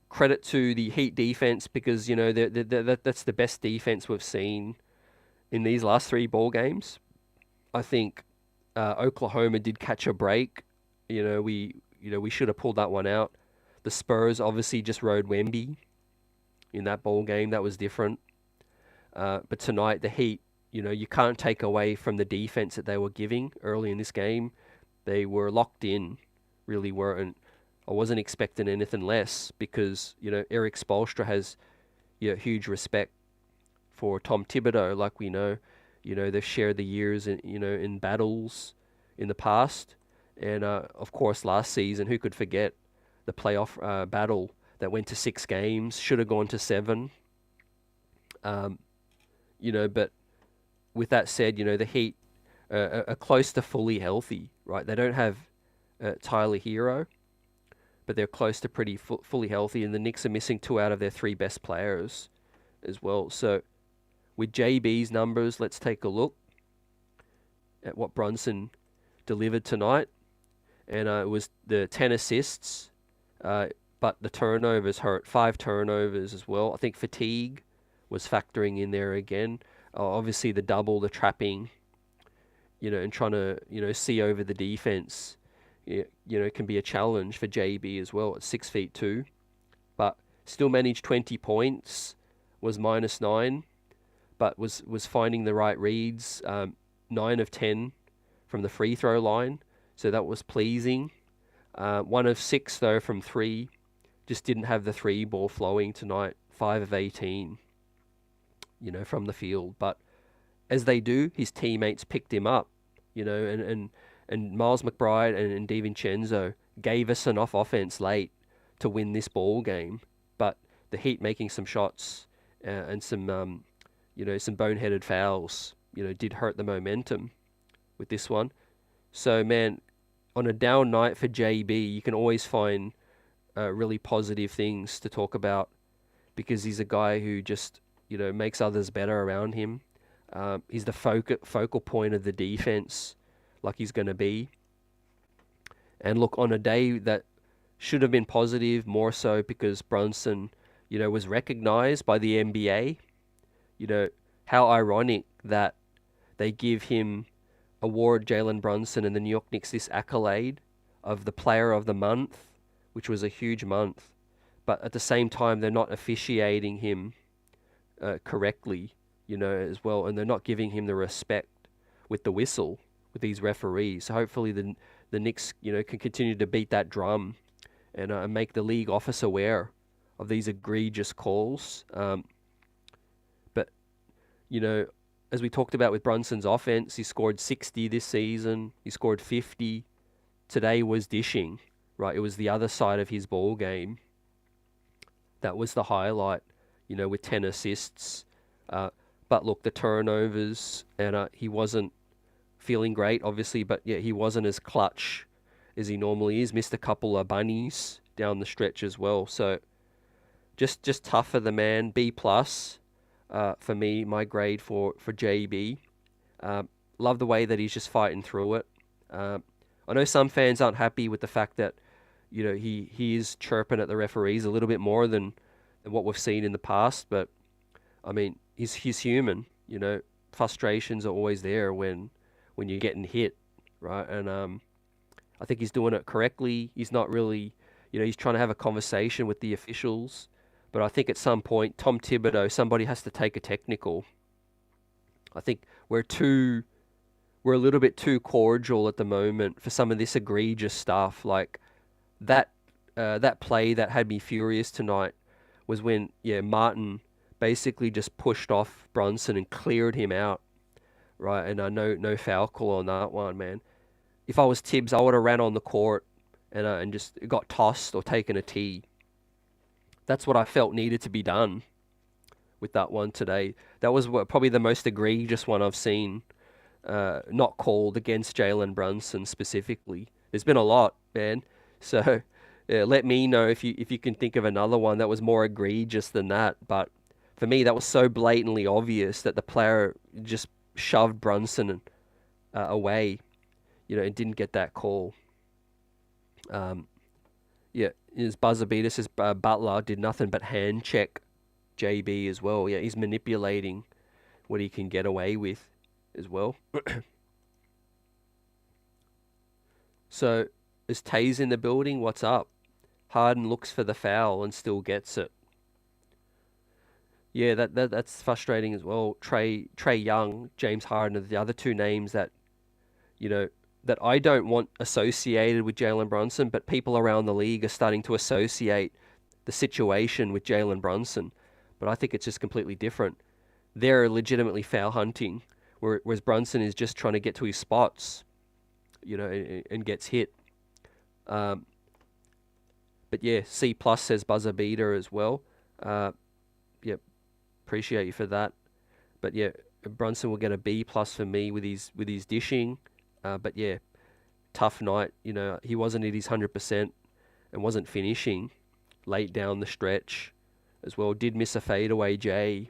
credit to the Heat defense, because that's the best defense we've seen in these last three ball games. I think Oklahoma did catch a break. We should have pulled that one out. The Spurs obviously just rode Wemby in that ball game. That was different. But tonight the Heat, you can't take away from the defense that they were giving early in this game. They were locked in, really were, and I wasn't expecting anything less, because Eric Spoelstra has huge respect for Tom Thibodeau, like we know. They've shared the years in battles in the past, and of course last season, who could forget the playoff battle that went to 6 games, should have gone to 7. But with that said, the Heat are close to fully healthy, right? They don't have Tyler Hero, but they're close to pretty fully healthy, and the Knicks are missing 2 out of their 3 best players as well. So with JB's numbers, let's take a look at what Brunson delivered tonight. And it was the 10 assists, but the turnovers hurt. 5 turnovers as well. I think fatigue was factoring in there again. Obviously the double, the trapping, and trying to, see over the defense, can be a challenge for JB as well at 6'2", but still managed 20 points, was -9, but was finding the right reads, 9 of 10 from the free throw line, so that was pleasing. 1 of 6 though from 3, just didn't have the 3 ball flowing tonight. 5 of 18, from the field, but as they do, his teammates picked him up, and Miles McBride and DiVincenzo gave us enough offense late to win this ball game. But the Heat making some shots and some boneheaded fouls, did hurt the momentum with this one. So, man, on a down night for JB, you can always find really positive things to talk about, because he's a guy who just, makes others better around him. He's the focal point of the defense, like he's going to be. And look, on a day that should have been positive, more so because Brunson, was recognized by the NBA. How ironic that they give him, award Jalen Brunson and the New York Knicks this accolade of the player of the month, which was a huge month. But at the same time, they're not officiating him correctly, as well. And they're not giving him the respect with the whistle, with these referees. So hopefully the Knicks, can continue to beat that drum and make the league office aware of these egregious calls. But, as we talked about with Brunson's offense, he scored 60 this season. He scored 50. Today was dishing, right? It was the other side of his ball game. That was the highlight, with 10 assists. But look, the turnovers, and he wasn't feeling great, obviously, but yeah, he wasn't as clutch as he normally is. Missed a couple of bunnies down the stretch as well. So just tough for the man. B plus for me, my grade for JB. Love the way that he's just fighting through it. I know some fans aren't happy with the fact that he is chirping at the referees a little bit more than what we've seen in the past, but I mean he's human. Frustrations are always there when you're getting hit, right? And I think he's doing it correctly. He's not really, he's trying to have a conversation with the officials, but I think at some point Tom Thibodeau, somebody has to take a technical. I think we're a little bit too cordial at the moment for some of this egregious stuff. Like that play that had me furious tonight was when Martin basically just pushed off Brunson and cleared him out, right? And I know no foul call on that one, man. If I was Tibbs, I would have ran on the court and just got tossed or taken a tee. That's what I felt needed to be done with that one today. That was probably the most egregious one I've seen not called against Jalen Brunson specifically. There's been a lot, man. So let me know if you can think of another one that was more egregious than that. But for me, that was so blatantly obvious that the player just shoved Brunson away, and didn't get that call. His buzzer beater says Butler did nothing but hand check JB as well. Yeah, he's manipulating what he can get away with as well. So, is Taze in the building? What's up? Harden looks for the foul and still gets it. Yeah, that's frustrating as well. Trae Young, James Harden are the other two names that that I don't want associated with Jalen Brunson, but people around the league are starting to associate the situation with Jalen Brunson. But I think it's just completely different. They're legitimately foul hunting, whereas Brunson is just trying to get to his spots, and gets hit. But yeah, C plus says buzzer beater as well. Appreciate you for that. But yeah, Brunson will get a B plus for me with his dishing. But yeah, tough night. He wasn't at his 100% and wasn't finishing late down the stretch as well. Did miss a fadeaway J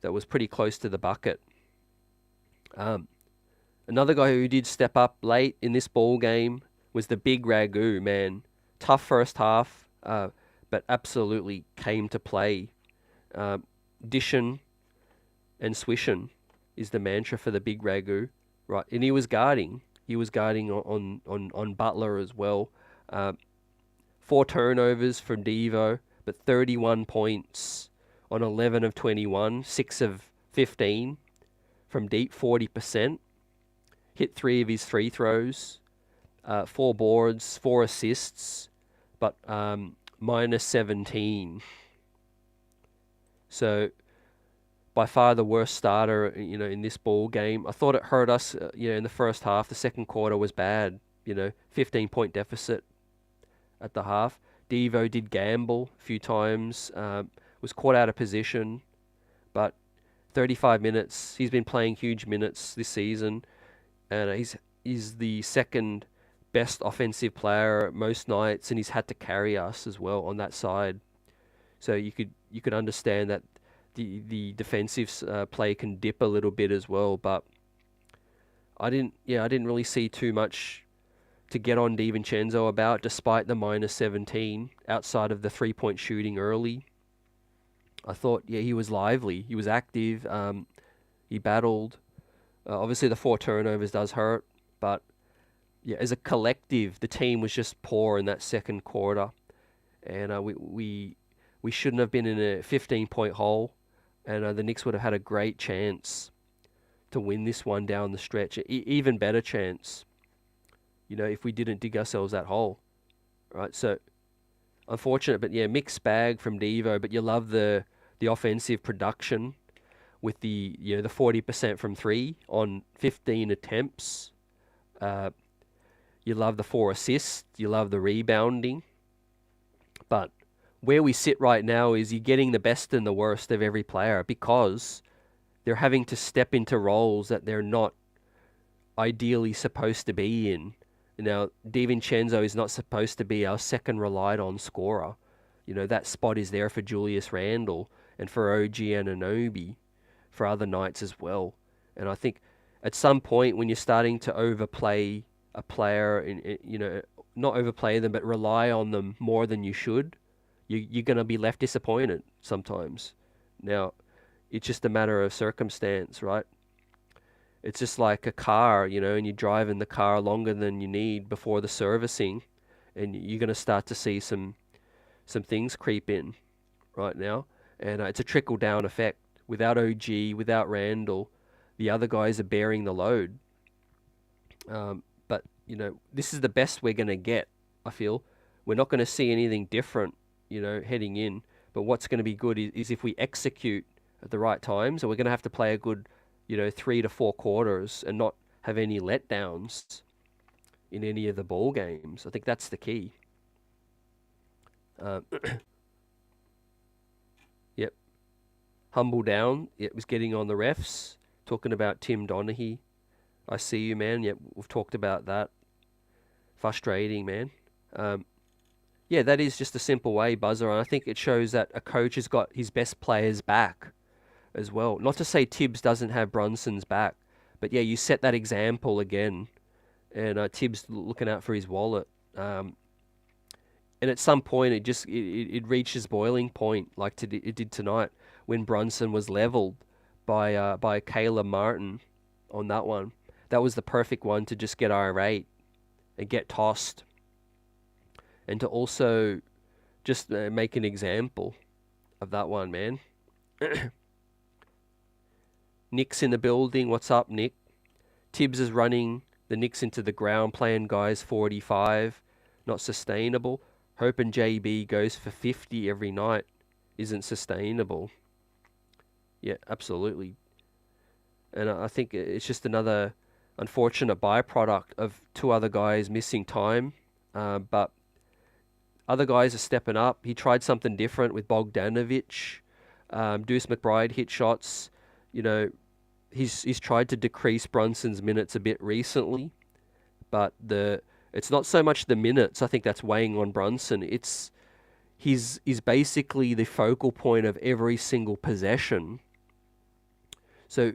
that was pretty close to the bucket. Another guy who did step up late in this ball game was the big Ragu, man. Tough first half, but absolutely came to play. Dishing and swishing is the mantra for the big Ragu, right? And he was guarding on Butler as well. 4 turnovers from Devo, but 31 points on 11 of 21, 6 of 15 from deep, 40%. Hit 3 of his free throws, 4 boards, 4 assists, but minus 17. So by far the worst starter, in this ball game. I thought it hurt us, in the first half. The second quarter was bad, 15-point deficit at the half. Devo did gamble a few times, was caught out of position, but 35 minutes. He's been playing huge minutes this season, and he's the second best offensive player most nights, and he's had to carry us as well on that side. So you could understand that the defensive play can dip a little bit as well, but I didn't really see too much to get on DiVincenzo about, despite the minus 17 outside of the 3-point shooting early. I thought, he was lively, he was active, he battled. Obviously the 4 turnovers does hurt, but as a collective, the team was just poor in that second quarter, and we shouldn't have been in a 15-point hole, and the Knicks would have had a great chance to win this one down the stretch. Even better chance, if we didn't dig ourselves that hole, right? So unfortunate, but mixed bag from Devo. But you love the offensive production with the 40% from 3 on 15 attempts. You love the 4 assists. You love the rebounding, but where we sit right now is you're getting the best and the worst of every player, because they're having to step into roles that they're not ideally supposed to be in. Now, DiVincenzo is not supposed to be our second relied on scorer. that spot is there for Julius Randle and for OG Anunoby for other nights as well. And I think at some point when you're starting to overplay a player, not overplay them, but rely on them more than you should, you're going to be left disappointed sometimes. Now, it's just a matter of circumstance, right? It's just like a car, and you're driving the car longer than you need before the servicing, and you're going to start to see some things creep in right now. And it's a trickle-down effect. Without OG, without Randall, the other guys are bearing the load. But, this is the best we're going to get, I feel. We're not going to see anything different, heading in. But what's going to be good is if we execute at the right times, and we're going to have to play a good, 3 to 4 quarters and not have any letdowns in any of the ball games. I think that's the key. Yep. Humble down. It was getting on the refs. Talking about Tim Donaghy. I see you, man. Yep, we've talked about that. Frustrating, man. Yeah, that is just a simple way, Buzzer. And I think it shows that a coach has got his best players back as well. Not to say Tibbs doesn't have Brunson's back, but yeah, you set that example again. And Tibbs looking out for his wallet. And at some point, it reaches boiling point, like it did tonight, when Brunson was leveled by Caleb Martin on that one. That was the perfect one to just get irate and get tossed, and to also just make an example of that one, man. Nick's in the building. What's up, Nick? Tibbs is running the Knicks into the ground, playing guys 45. Not sustainable. Hoping JB goes for 50 every night isn't sustainable. Yeah, absolutely. And I think it's just another unfortunate byproduct of two other guys missing time. But other guys are stepping up. He tried something different with Bogdanovic. Deuce McBride hit shots. He's tried to decrease Brunson's minutes a bit recently. But it's not so much the minutes, I think, that's weighing on Brunson. He's basically the focal point of every single possession. So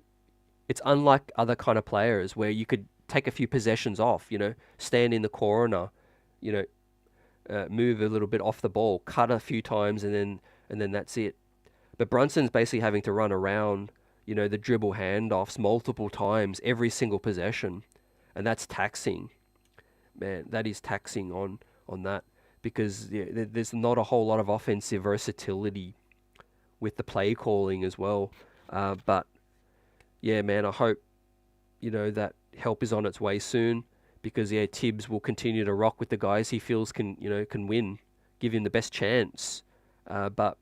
it's unlike other kind of players where you could take a few possessions off, stand in the corner, move a little bit off the ball, cut a few times, and then that's it. But Brunson's basically having to run around, the dribble handoffs multiple times every single possession, and that's taxing. Man, that is taxing on that, because there's not a whole lot of offensive versatility with the play calling as well. But yeah, man, I hope that help is on its way soon, because Tibbs will continue to rock with the guys he feels can win, give him the best chance. But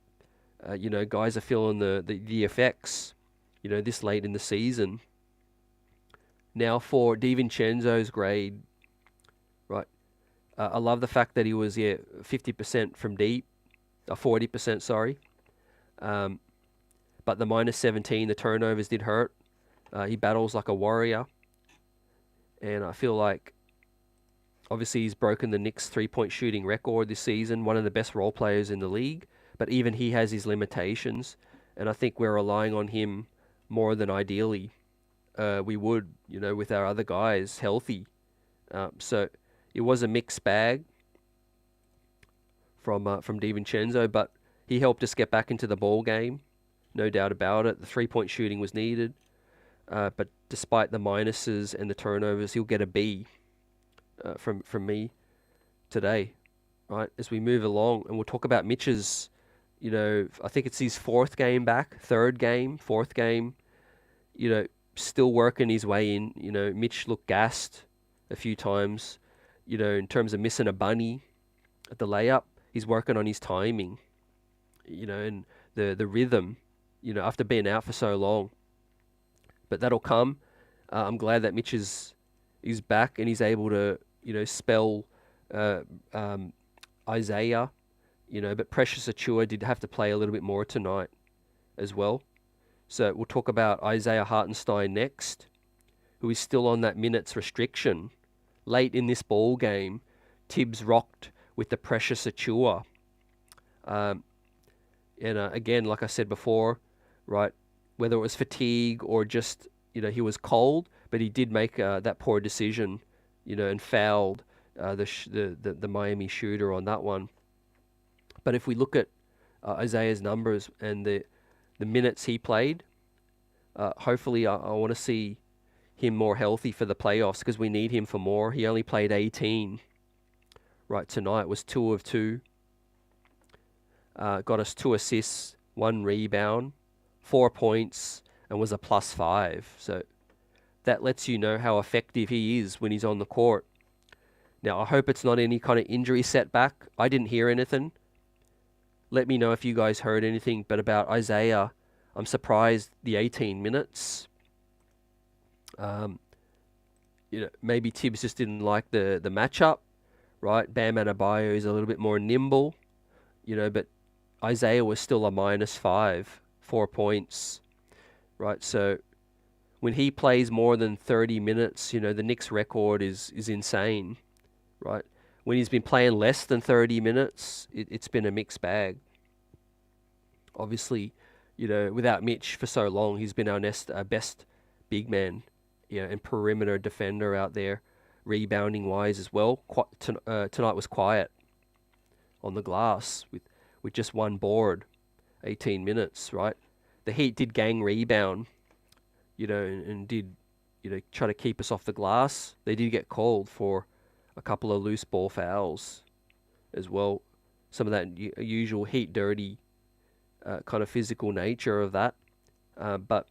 guys are feeling the effects, this late in the season. Now for DiVincenzo's grade. Right. I love the fact that he was 50% from deep, 40%, sorry. But the -17, the turnovers did hurt. He battles like a warrior, and I feel like obviously he's broken the Knicks 3-point shooting record this season, one of the best role players in the league. But even he has his limitations, and I think we're relying on him more than ideally we would, with our other guys healthy. So it was a mixed bag from DiVincenzo, but he helped us get back into the ball game, no doubt about it. The 3-point shooting was needed, but despite the minuses and the turnovers, he'll get a B from me today. Right, as we move along, and we'll talk about Mitch's. I think it's his fourth game back, fourth game. Still working his way in. Mitch looked gassed a few times. In terms of missing a bunny at the layup, he's working on his timing. And the rhythm. After being out for so long. But that'll come. I'm glad that Mitch is back and he's able to spell Isaiah. But Precious Achua did have to play a little bit more tonight as well. So we'll talk about Isaiah Hartenstein next, who is still on that minutes restriction. Late in this ball game, Tibbs rocked with the Precious Achua And again, like I said before, right, whether it was fatigue or just, he was cold, but he did make that poor decision, and fouled the Miami shooter on that one. But if we look at Isaiah's numbers and the minutes he played, hopefully I want to see him more healthy for the playoffs because we need him for more. He only played 18. Right, tonight was 2 of 2. Got us 2 assists, 1 rebound, 4 points, and was a +5. So that lets you know how effective he is when he's on the court. Now, I hope it's not any kind of injury setback. I didn't hear anything. Let me know if you guys heard anything. But about Isaiah, I'm surprised the 18 minutes. Maybe Tibbs just didn't like the matchup, right? Bam Adebayo is a little bit more nimble, but Isaiah was still a -5, 4 points, right? So when he plays more than 30 minutes, the Knicks record is insane, right? When he's been playing less than 30 minutes, it's been a mixed bag. Obviously, without Mitch for so long, he's been our best big man, and perimeter defender out there, rebounding wise as well. Tonight was quiet on the glass with just 1 board, 18 minutes, right? The Heat did gang rebound, and did, try to keep us off the glass. They did get called for a couple of loose ball fouls as well. Some of that usual Heat dirty kind of physical nature of that. But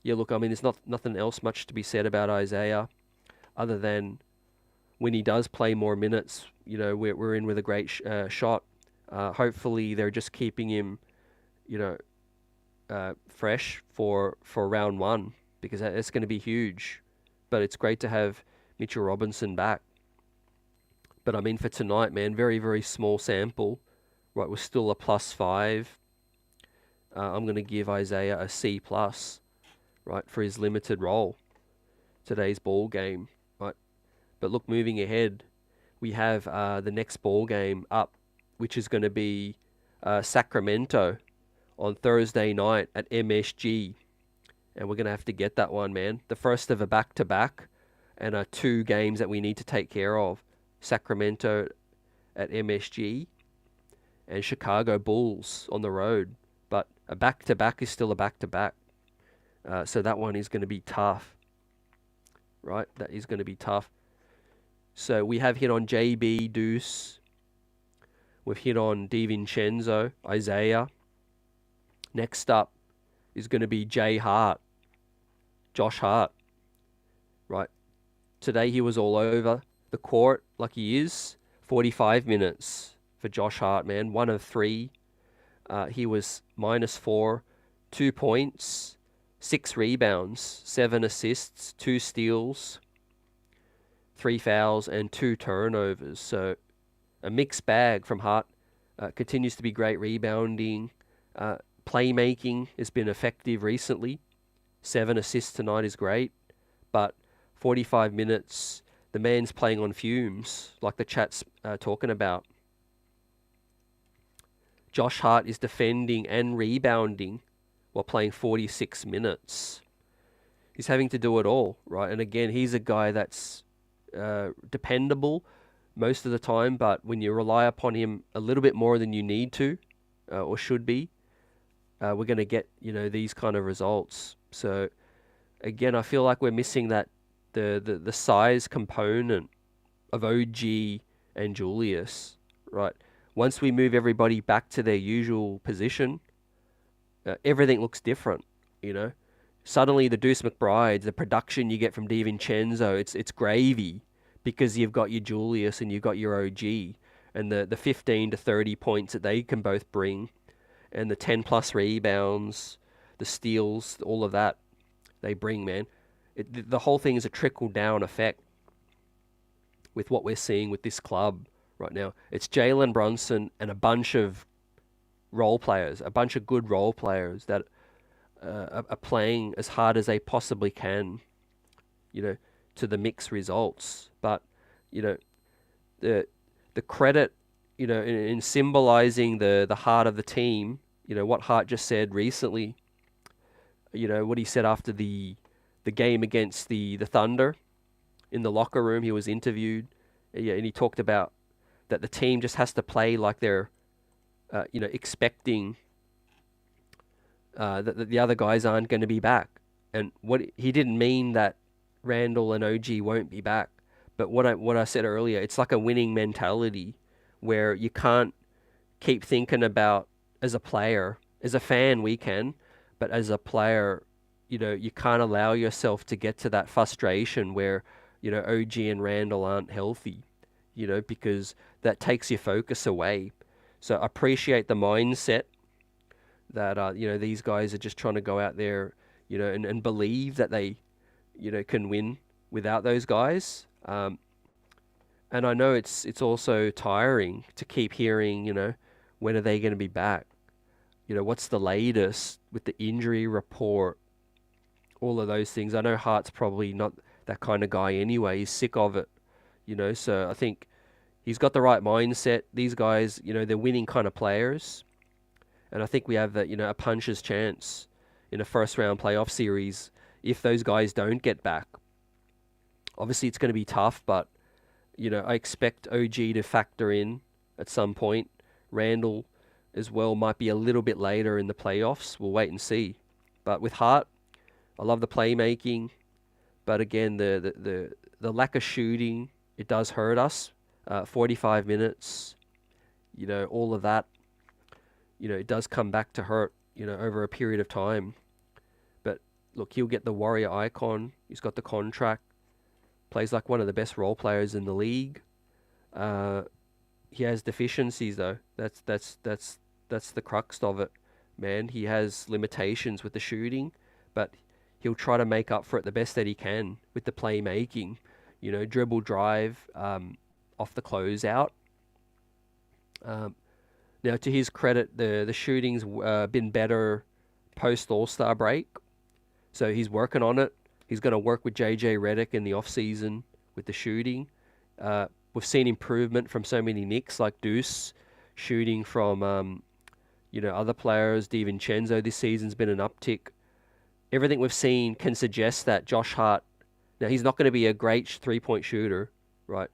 yeah, look, I mean, there's nothing else much to be said about Isaiah other than when he does play more minutes, we're in with a great shot. Hopefully they're just keeping him, fresh for round 1 because it's going to be huge. But it's great to have Mitchell Robinson back. But I mean, for tonight, man, very, very small sample. Right, we're still a +5. I'm going to give Isaiah a C+, right, for his limited role. Today's ball game, right? But look, moving ahead, we have the next ball game up, which is going to be Sacramento on Thursday night at MSG. And we're going to have to get that one, man. The first of a back-to-back and 2 games that we need to take care of. Sacramento at MSG and Chicago Bulls on the road. But a back-to-back is still a back-to-back. So that one is going to be tough. Right? That is going to be tough. So we have hit on JB, Deuce. We've hit on DiVincenzo, Isaiah. Next up is going to be Josh Hart. Right? Today he was all over the court like he is. 45 minutes for Josh Hart, man. 1 of 3. He was -4, 2 points, 6 rebounds, 7 assists, 2 steals, 3 fouls, and 2 turnovers. So a mixed bag from Hart. Continues to be great rebounding. Playmaking has been effective recently. 7 assists tonight is great. But 45 minutes, the man's playing on fumes, like the chat's talking about. Josh Hart is defending and rebounding while playing 46 minutes. He's having to do it all, right? And again, he's a guy that's dependable most of the time, but when you rely upon him a little bit more than you need to or should be, we're going to get, these kind of results. So again, I feel like we're missing that the size component of OG and Julius, right? Once we move everybody back to their usual position, everything looks different, Suddenly the Deuce McBrides, the production you get from DiVincenzo, it's gravy because you've got your Julius and you've got your OG and the 15 to 30 points that they can both bring and the 10+ rebounds, the steals, all of that they bring, man. The whole thing is a trickle-down effect with what we're seeing with this club right now. It's Jalen Brunson and a bunch of role players, a bunch of good role players that are playing as hard as they possibly can, to the mixed results. But, the credit in symbolizing the heart of the team, what Hart just said recently, what he said after the game against the Thunder in the locker room. He was interviewed, yeah, and he talked about that the team just has to play like they're, expecting that the other guys aren't going to be back. And what he didn't mean that Randall and OG won't be back, but what I said earlier, it's like a winning mentality where you can't keep thinking about, as a player, as a fan we can, but as a player, you can't allow yourself to get to that frustration where, OG and Randall aren't healthy, because that takes your focus away. So appreciate the mindset that, these guys are just trying to go out there, and believe that they, can win without those guys. And I know it's also tiring to keep hearing, when are they going to be back? What's the latest with the injury report? All of those things. I know Hart's probably not that kind of guy anyway. He's sick of it, so I think he's got the right mindset. These guys, they're winning kind of players. And I think we have a puncher's chance in a first round playoff series if those guys don't get back. Obviously, it's going to be tough, but, I expect OG to factor in at some point. Randall as well might be a little bit later in the playoffs. We'll wait and see. But with Hart, I love the playmaking. But again, the lack of shooting, it does hurt us. 45 minutes, all of that. It does come back to hurt, over a period of time. But look, he'll get the Warrior icon. He's got the contract. Plays like one of the best role players in the league. He has deficiencies though. That's the crux of it, man. He has limitations with the shooting, but he'll try to make up for it the best that he can with the playmaking. Dribble, drive, off the closeout. Now, to his credit, the shooting's been better post All-Star break, so he's working on it. He's going to work with JJ Redick in the off-season with the shooting. We've seen improvement from so many Knicks like Deuce, shooting from other players. DiVincenzo this season's been an uptick. Everything we've seen can suggest that Josh Hart, now he's not going to be a great three-point shooter, right?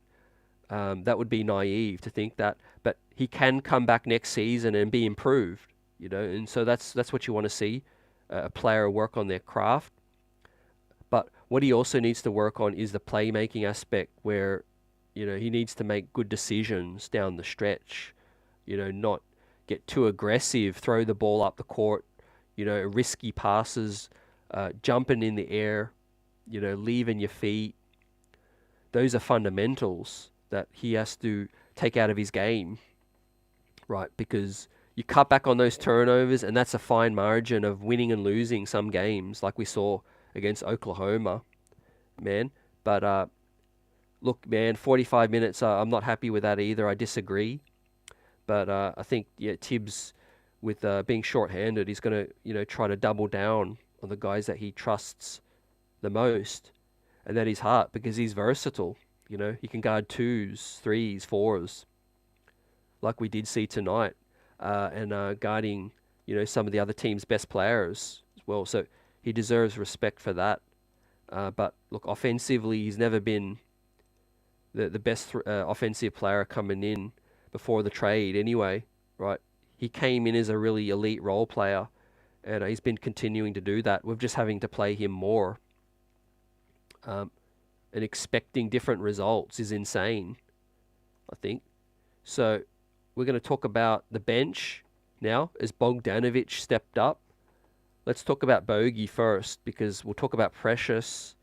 That would be naive to think that, but he can come back next season and be improved, and so that's what you want to see, a player work on their craft. But what he also needs to work on is the playmaking aspect where, he needs to make good decisions down the stretch, not get too aggressive, throw the ball up the court, risky passes, jumping in the air, leaving your feet. Those are fundamentals that he has to take out of his game, right? Because you cut back on those turnovers, and that's a fine margin of winning and losing some games, like we saw against Oklahoma, man. But look, man, 45 minutes, I'm not happy with that either. I disagree. But I think, Tibbs, with being short-handed, he's going to, try to double down on the guys that he trusts the most, and that is Hart, because he's versatile. He can guard 2s, 3s, 4s, like we did see tonight, and guarding, some of the other team's best players as well. So he deserves respect for that. But look, offensively, he's never been the best offensive player coming in before the trade anyway, right? He came in as a really elite role player, and he's been continuing to do that. We're just having to play him more. And expecting different results is insane, I think. So we're going to talk about the bench now as Bogdanovic stepped up. Let's talk about Bogey first, because we'll talk about Precious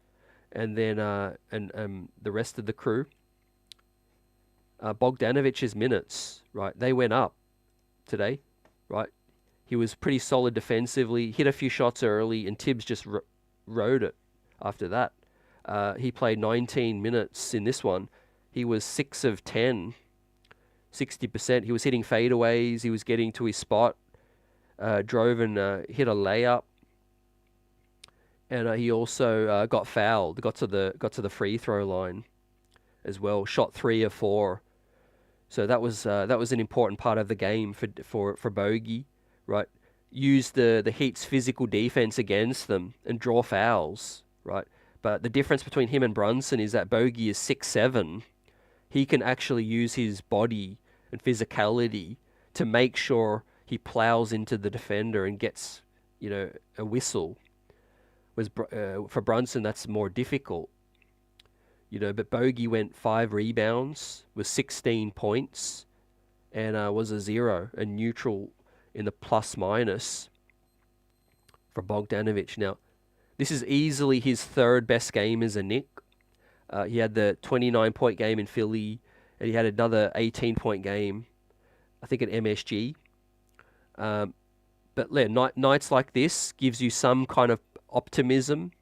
and then the rest of the crew. Bogdanovic's minutes, right? They went up today, right? He was pretty solid defensively, hit a few shots early, and Tibbs just rode it after that. He played 19 minutes in this one. He was 6 of 10, 60%. He was hitting fadeaways. He was getting to his spot, drove and hit a layup. And he also got fouled, got to the free throw line as well. Shot 3 of 4. So that was an important part of the game for Bogey, right? Use the Heat's physical defense against them and draw fouls, right? But the difference between him and Brunson is that Bogey is 6'7". He can actually use his body and physicality to make sure he plows into the defender and gets, a whistle. For Brunson, that's more difficult. But Bogey went 5 rebounds, was 16 points, and was a 0, a neutral in the plus minus for Bogdanovic. Now, this is easily his 3rd best game as a Knick. He had the 29-point game in Philly, and he had another 18-point game, I think, at MSG. But nights like this gives you some kind of optimism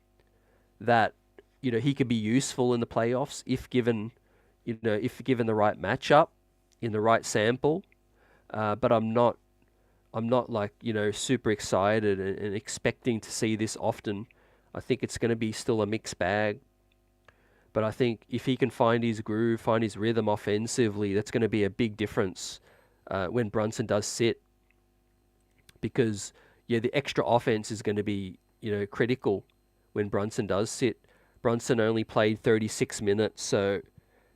that he could be useful in the playoffs if given the right matchup in the right sample. But I'm not like super excited and expecting to see this often. I think it's going to be still a mixed bag. But I think if he can find his groove, find his rhythm offensively, that's going to be a big difference when Brunson does sit. Because the extra offense is going to be critical when Brunson does sit. Brunson only played 36 minutes, so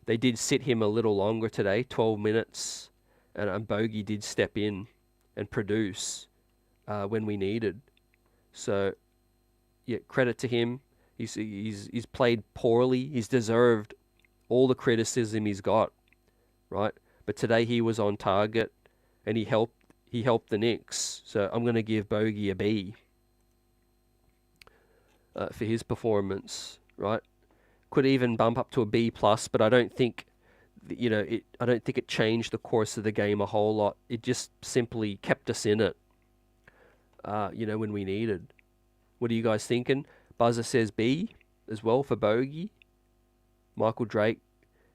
they did sit him a little longer today, 12 minutes, and Bogey did step in and produce when we needed. So, credit to him. He's played poorly. He's deserved all the criticism he's got, right? But today he was on target, and he helped the Knicks. So I'm going to give Bogey a B for his performance, right? Could even bump up to a B plus, but I don't think, I don't think it changed the course of the game a whole lot. It just simply kept us in it, when we needed. What are you guys thinking? Buzzer says B as well for Bogey. Michael Drake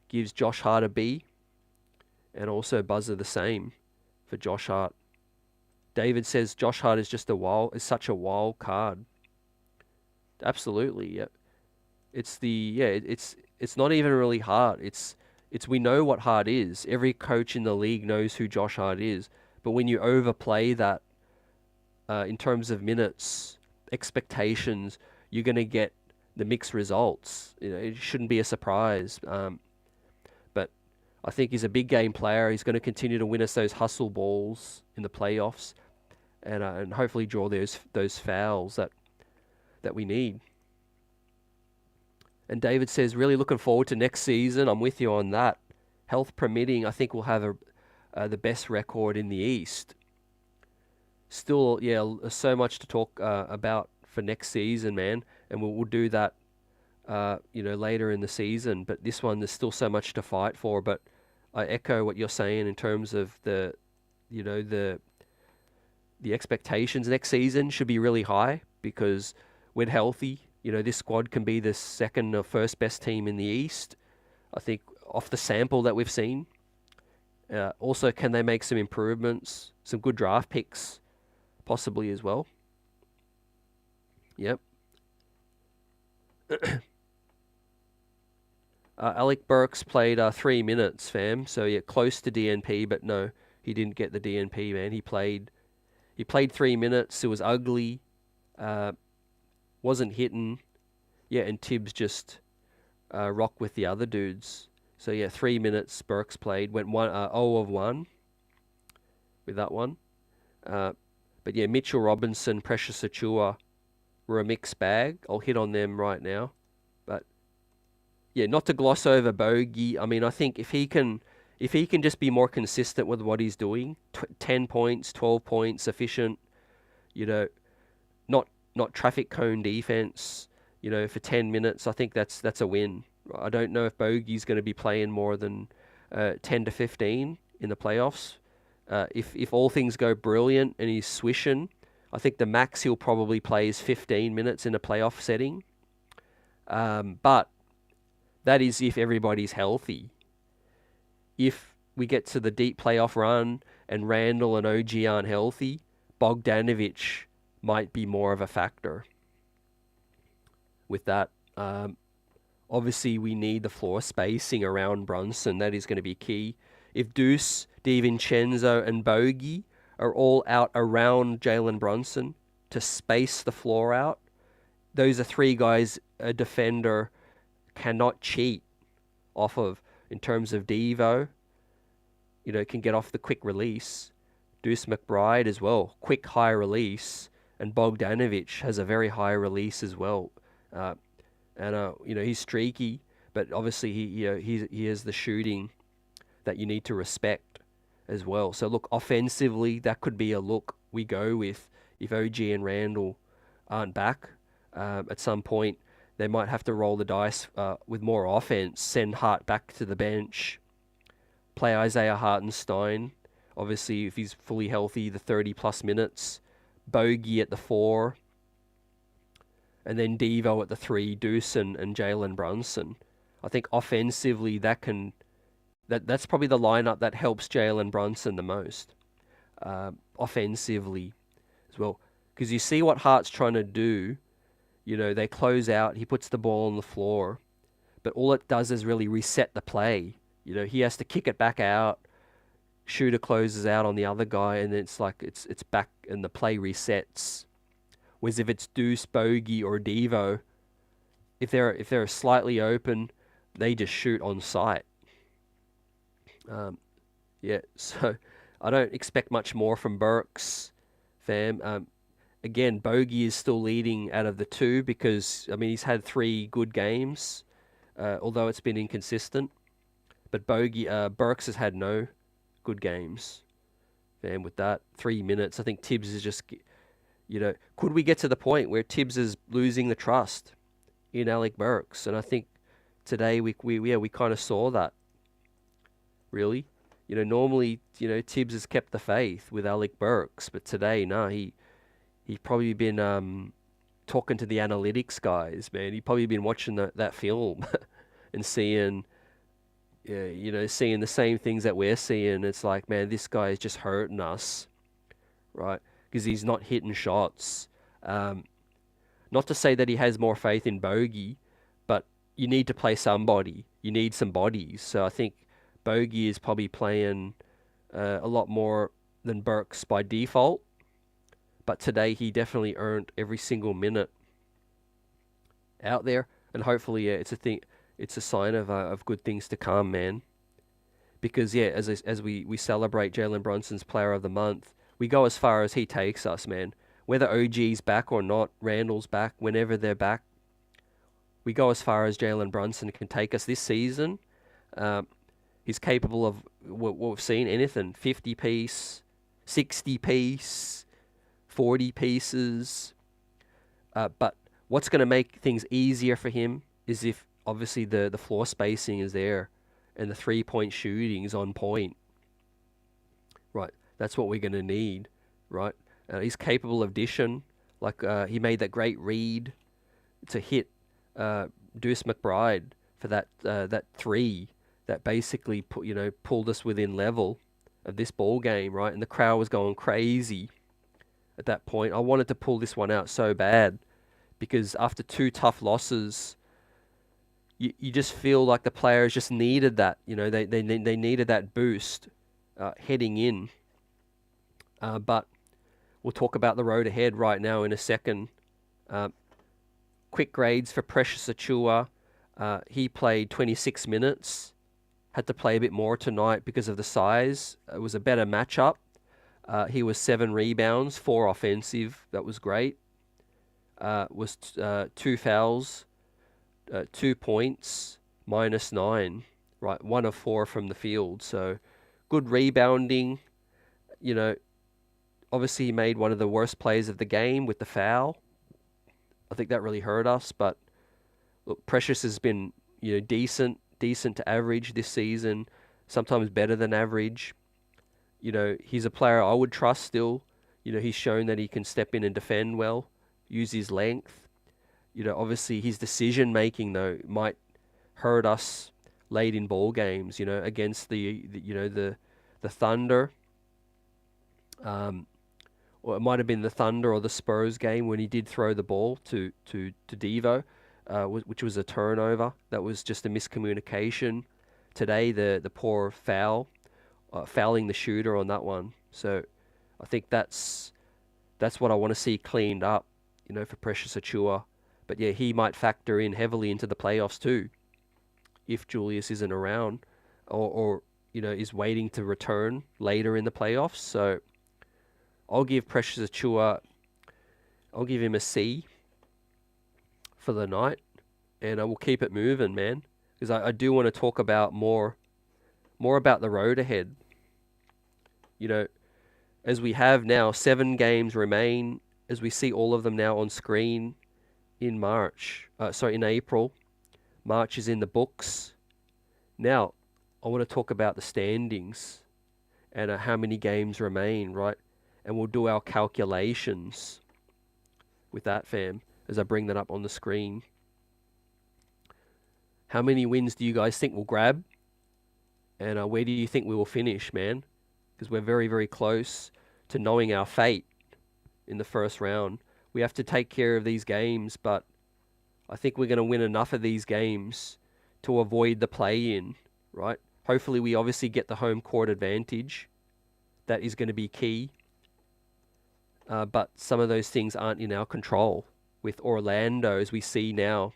gives Josh Hart a B, and also Buzzer the same for Josh Hart. David says Josh Hart is such a wild card. Absolutely, yeah. It's not even really Hart. It's we know what Hart is. Every coach in the league knows who Josh Hart is. But when you overplay that in terms of minutes, expectations, you're going to get the mixed results. It shouldn't be a surprise. But I think he's a big game player. He's going to continue to win us those hustle balls in the playoffs, and hopefully draw those fouls that we need. And David says, really looking forward to next season. I'm with you on that. Health permitting, I think we'll have the best record in the East. Still, so much to talk about for next season, man. And we'll do that, later in the season. But this one, there's still so much to fight for. But I echo what you're saying in terms of the expectations next season should be really high, because when healthy, this squad can be the second or first best team in the East, I think, off the sample that we've seen. Also, can they make some improvements, some good draft picks, possibly as well? Yep. Alec Burks played 3 minutes, fam. So, close to DNP, but no, he didn't get the DNP, man. He played 3 minutes. It was ugly. Wasn't hitting. And Tibbs just rocked with the other dudes. So 3 minutes Burks played. Went 0 of 1 with that one. But Mitchell Robinson, Precious Achua were a mixed bag. I'll hit on them right now. But not to gloss over Bogey. I mean, I think if he can just be more consistent with what he's doing, 10 points, 12 points, efficient, not traffic cone defense, for 10 minutes, I think that's a win. I don't know if Bogey's going to be playing more than 10 to 15 in the playoffs. If all things go brilliant and he's swishing, I think the max he'll probably play is 15 minutes in a playoff setting. But that is if everybody's healthy. If we get to the deep playoff run and Randall and OG aren't healthy, Bogdanovic might be more of a factor. With that, obviously we need the floor spacing around Brunson. That is going to be key. if Deuce, DiVincenzo, and Bogey are all out around Jalen Brunson to space the floor out, those are three guys a defender cannot cheat off of in terms of Devo. Can get off the quick release. Deuce McBride as well, quick high release, and Bogdanovic has a very high release as well. He's streaky, but obviously he has the shooting that you need to respect as well. So look, offensively, that could be a look we go with if OG and Randall aren't back. At some point, they might have to roll the dice with more offense, send Hart back to the bench, play Isaiah Hartenstein, obviously if he's fully healthy, the 30-plus minutes, Bogey at the 4, and then Devo at the 3, Deuce and Jalen Brunson. I think offensively that's probably the lineup that helps Jalen Brunson the most, offensively as well. Because you see what Hart's trying to do. They close out, he puts the ball on the floor, but all it does is really reset the play. He has to kick it back out, shooter closes out on the other guy, and then it's back and the play resets. Whereas if it's Deuce, Bogey, or Devo, if they're slightly open, they just shoot on sight. So I don't expect much more from Burks, fam. Again, Bogey is still leading out of the two because, he's had 3 good games, although it's been inconsistent. But Burks has had no good games. And with that, 3 minutes, I think Tibbs is just, could we get to the point where Tibbs is losing the trust in Alec Burks? And I think today we kind of saw that, really. Normally, Tibbs has kept the faith with Alec Burks, but today, he's probably been talking to the analytics guys, man. He's probably been watching that film and seeing the same things that we're seeing. It's like, man, this guy is just hurting us, right? Because he's not hitting shots. Not to say that he has more faith in Bogey, but you need to play somebody. You need some bodies. So I think Bogey is probably playing a lot more than Burks by default. But today he definitely earned every single minute out there, and hopefully, it's a sign of good things to come, man. Because as we celebrate Jalen Brunson's Player of the Month, we go as far as he takes us, man. Whether OG's back or not, Randall's back, whenever they're back, we go as far as Jalen Brunson can take us this season. He's capable of what we've seen, anything, 50-piece, 60-piece, 40 pieces. But what's going to make things easier for him is if, obviously, the floor spacing is there and the three-point shooting is on point. Right, that's what we're going to need, right? He's capable of dishing. He made that great read to hit Deuce McBride for that 3 that basically pulled us within level of this ball game, right? And the crowd was going crazy at that point. I wanted to pull this one out so bad because after 2 tough losses, you just feel like the players just needed that. They needed that boost heading in. But we'll talk about the road ahead right now in a second. Quick grades for Precious Achiuwa. He played 26 minutes. Had to play a bit more tonight because of the size. It was a better matchup. He was 7 rebounds, 4 offensive. That was great. Was 2 fouls, 2 points, -9. Right, 1 of 4 from the field. So good rebounding. Obviously he made one of the worst plays of the game with the foul. I think that really hurt us. But look, Precious has been decent to average this season. Sometimes better than average. He's a player I would trust still. He's shown that he can step in and defend well, use his length. Obviously his decision making though might hurt us late in ball games. Against the Thunder. Or it might have been the Thunder or the Spurs game when he did throw the ball to Devo, which was a turnover. That was just a miscommunication. Today the poor foul fouling the shooter on that one. So I think that's what I want to see cleaned up, for Precious Achua. But yeah, he might factor in heavily into the playoffs too, if Julius isn't around, or is waiting to return later in the playoffs. So I'll give Precious Achua, I'll give him a C for the night, and I will keep it moving, man, because I do want to talk about more about the road ahead. As we have now, 7 games remain, as we see all of them now on screen in in April. March is in the books. Now, I want to talk about the standings and how many games remain, right? And we'll do our calculations with that, fam, as I bring that up on the screen. How many wins do you guys think we'll grab? And where do you think we will finish, man? Because we're very, very close to knowing our fate in the first round. We have to take care of these games, but I think we're going to win enough of these games to avoid the play-in, right? Hopefully we obviously get the home court advantage. That is going to be key. But some of those things aren't in our control. With Orlando, as we see now,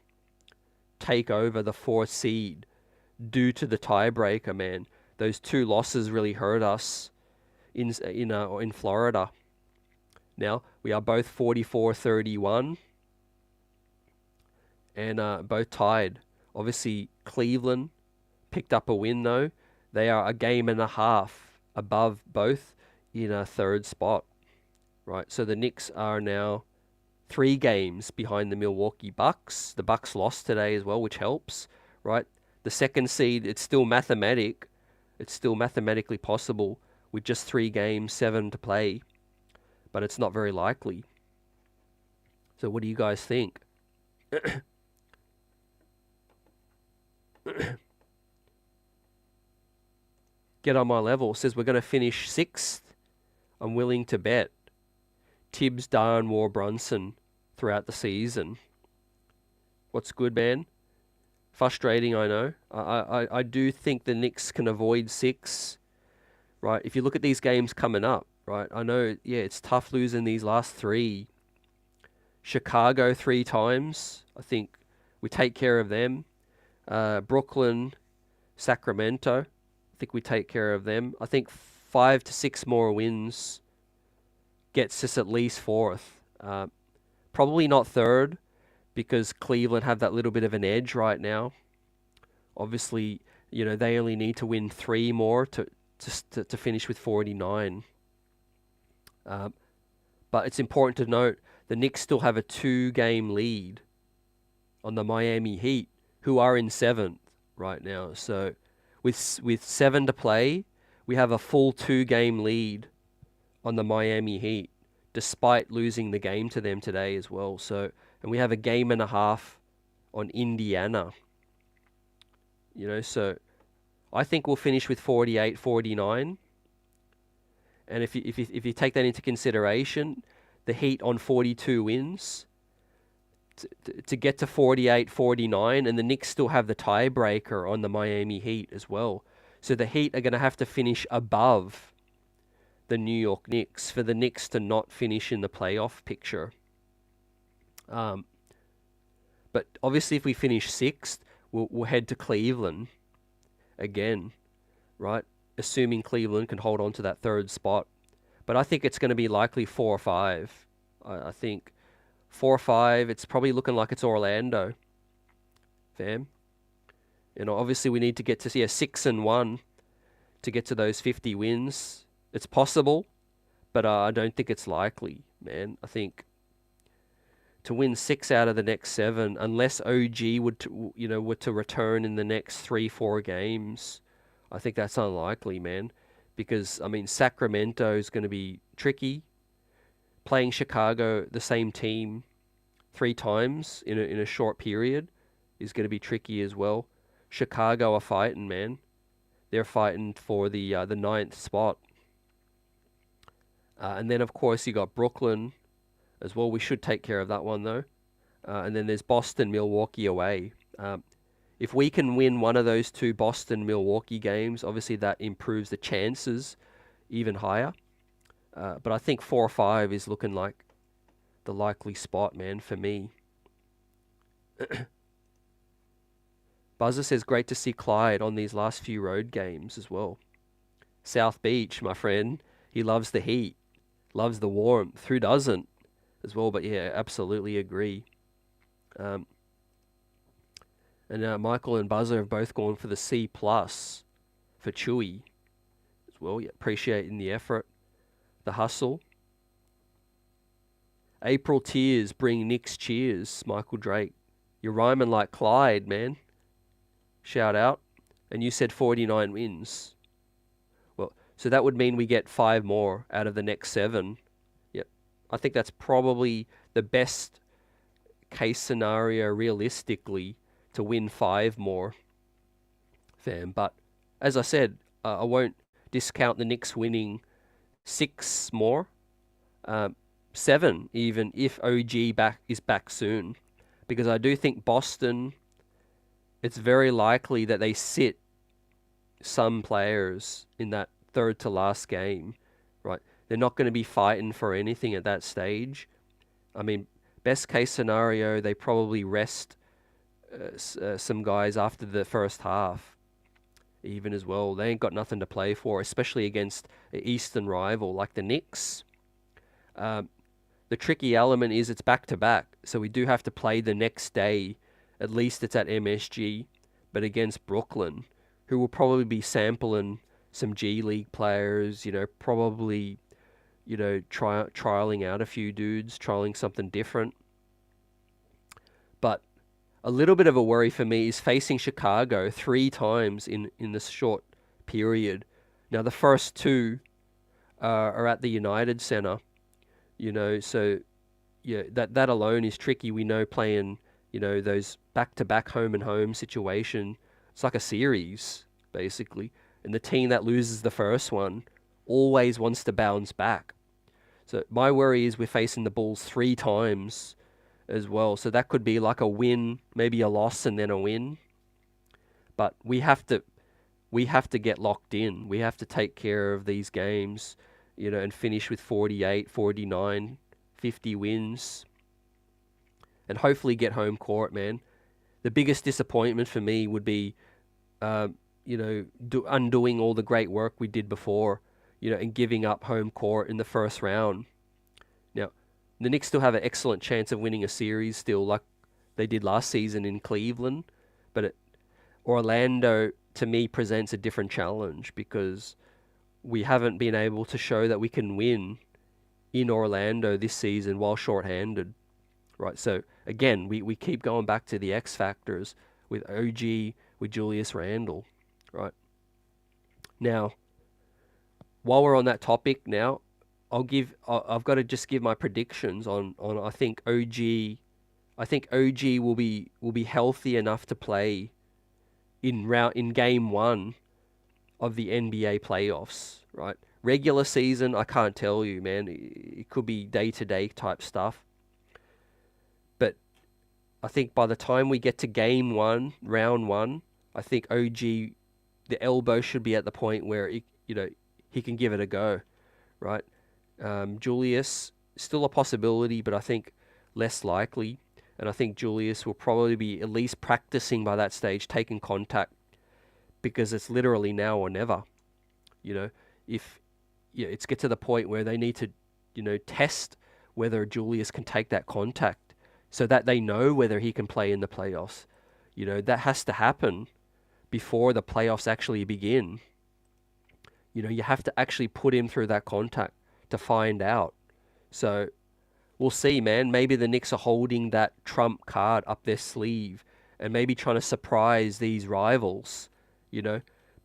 take over the 4th seed due to the tiebreaker, man. Those 2 losses really hurt us in Florida. Now, we are both 44-31 and both tied. Obviously, Cleveland picked up a win, though. They are a game and a half above both in a 3rd spot, right? So the Knicks are now 3 games behind the Milwaukee Bucks. The Bucks lost today as well, which helps, right? The 2nd seed, it's still mathematically possible with just 3 games, 7 to play, but it's not very likely. So what do you guys think? Get on my level. Says we're going to finish 6th. I'm willing to bet Tibbs, Darn, War, Brunson throughout the season. What's good, man? Frustrating, I know. I do think the Knicks can avoid 6, right? If you look at these games coming up, right? I know, yeah, it's tough losing these last 3. Chicago 3 times. I think we take care of them. Brooklyn, Sacramento. I think we take care of them. I think 5 to 6 more wins gets us at least 4th. Probably not 3rd, because Cleveland have that little bit of an edge right now. Obviously, they only need to win 3 more to finish with 49. But it's important to note the Knicks still have a 2-game lead on the Miami Heat, who are in 7th right now. So with 7 to play, we have a full 2-game lead on the Miami Heat, despite losing the game to them today as well. So, and we have a game and a half on Indiana. So I think we'll finish with 48-49. And if you take that into consideration, the Heat on 42 wins, to get to 48-49, and the Knicks still have the tiebreaker on the Miami Heat as well. So the Heat are going to have to finish above the New York Knicks for the Knicks to not finish in the playoff picture. But obviously if we finish 6th, we'll head to Cleveland again, right? Assuming Cleveland can hold on to that 3rd spot. But I think it's going to be likely 4 or 5. I think 4 or 5, it's probably looking like it's Orlando, fam. Obviously we need to get to 6-1 to get to those 50 wins. It's possible, but I don't think it's likely, man. I think to win 6 out of the next 7, unless OG were to return in the next 3-4 games, I think that's unlikely, man. Because Sacramento is going to be tricky. Playing Chicago, the same team, 3 times in a short period is going to be tricky as well. Chicago are fighting, man. They're fighting for the 9th spot. And then, of course, you got Brooklyn as well. We should take care of that one, though. And then there's Boston, Milwaukee away. if we can win one of those two Boston-Milwaukee games, obviously that improves the chances even higher. But I think 4 or 5 is looking like the likely spot, man, for me. Buzzer says, great to see Clyde on these last few road games as well. South Beach, my friend, he loves the heat, loves the warmth. Who doesn't as well? But yeah, absolutely agree. And Michael and Buzzer have both gone for the C+ for Chewy as well. Yeah, appreciating the effort, the hustle. April tears bring Knicks cheers, Michael Drake. You're rhyming like Clyde, man. Shout out. And you said 49 wins. Well, so that would mean we get 5 more out of the next 7. Yep. I think that's probably the best case scenario realistically to win 5 more, fam. But as I said, I won't discount the Knicks winning 6 more. 7 even if OG is back soon, because I do think Boston, it's very likely that they sit some players in that third to last game, right? They're not going to be fighting for anything at that stage. I mean, best case scenario, they probably rest some guys after the first half even as well. They ain't got nothing to play for, especially against an Eastern rival like the Knicks. The tricky element is it's back-to-back, so we do have to play the next day. At least it's at MSG, but against Brooklyn, who will probably be sampling some G League players, probably, trialing out a few dudes, trialing something different. But a little bit of a worry for me is facing Chicago 3 times in this short period. Now, the first 2 are at the United Center. So yeah, that alone is tricky. We know playing, those back-to-back home and home situation, it's like a series basically, and the team that loses the first one always wants to bounce back. So my worry is we're facing the Bulls 3 times as well. So that could be like a win, maybe a loss, and then a win. But we have to get locked in. We have to take care of these games, and finish with 48, 49, 50 wins. And hopefully get home court, man. The biggest disappointment for me would be, undoing all the great work we did before, and giving up home court in the first round. Now, the Knicks still have an excellent chance of winning a series still, like they did last season in Cleveland. But Orlando, to me, presents a different challenge because we haven't been able to show that we can win in Orlando this season while shorthanded, right? So again, we keep going back to the X factors with OG, with Julius Randle, right? Now, while we're on that topic now, I've got to just give my predictions on I think OG will be healthy enough to play in game 1 of the NBA playoffs, right? Regular season, I can't tell you, man. It could be day-to-day type stuff. But I think by the time we get to game 1, round 1, I think OG, the elbow should be at the point where he can give it a go, right? Julius, still a possibility, but I think less likely. And I think Julius will probably be at least practicing by that stage, taking contact, because it's literally now or never. If it's get to the point where they need to, test whether Julius can take that contact so that they know whether he can play in the playoffs. That has to happen before the playoffs actually begin. You have to actually put him through that contact to find out. So we'll see, man. Maybe the Knicks are holding that trump card up their sleeve and maybe trying to surprise these rivals,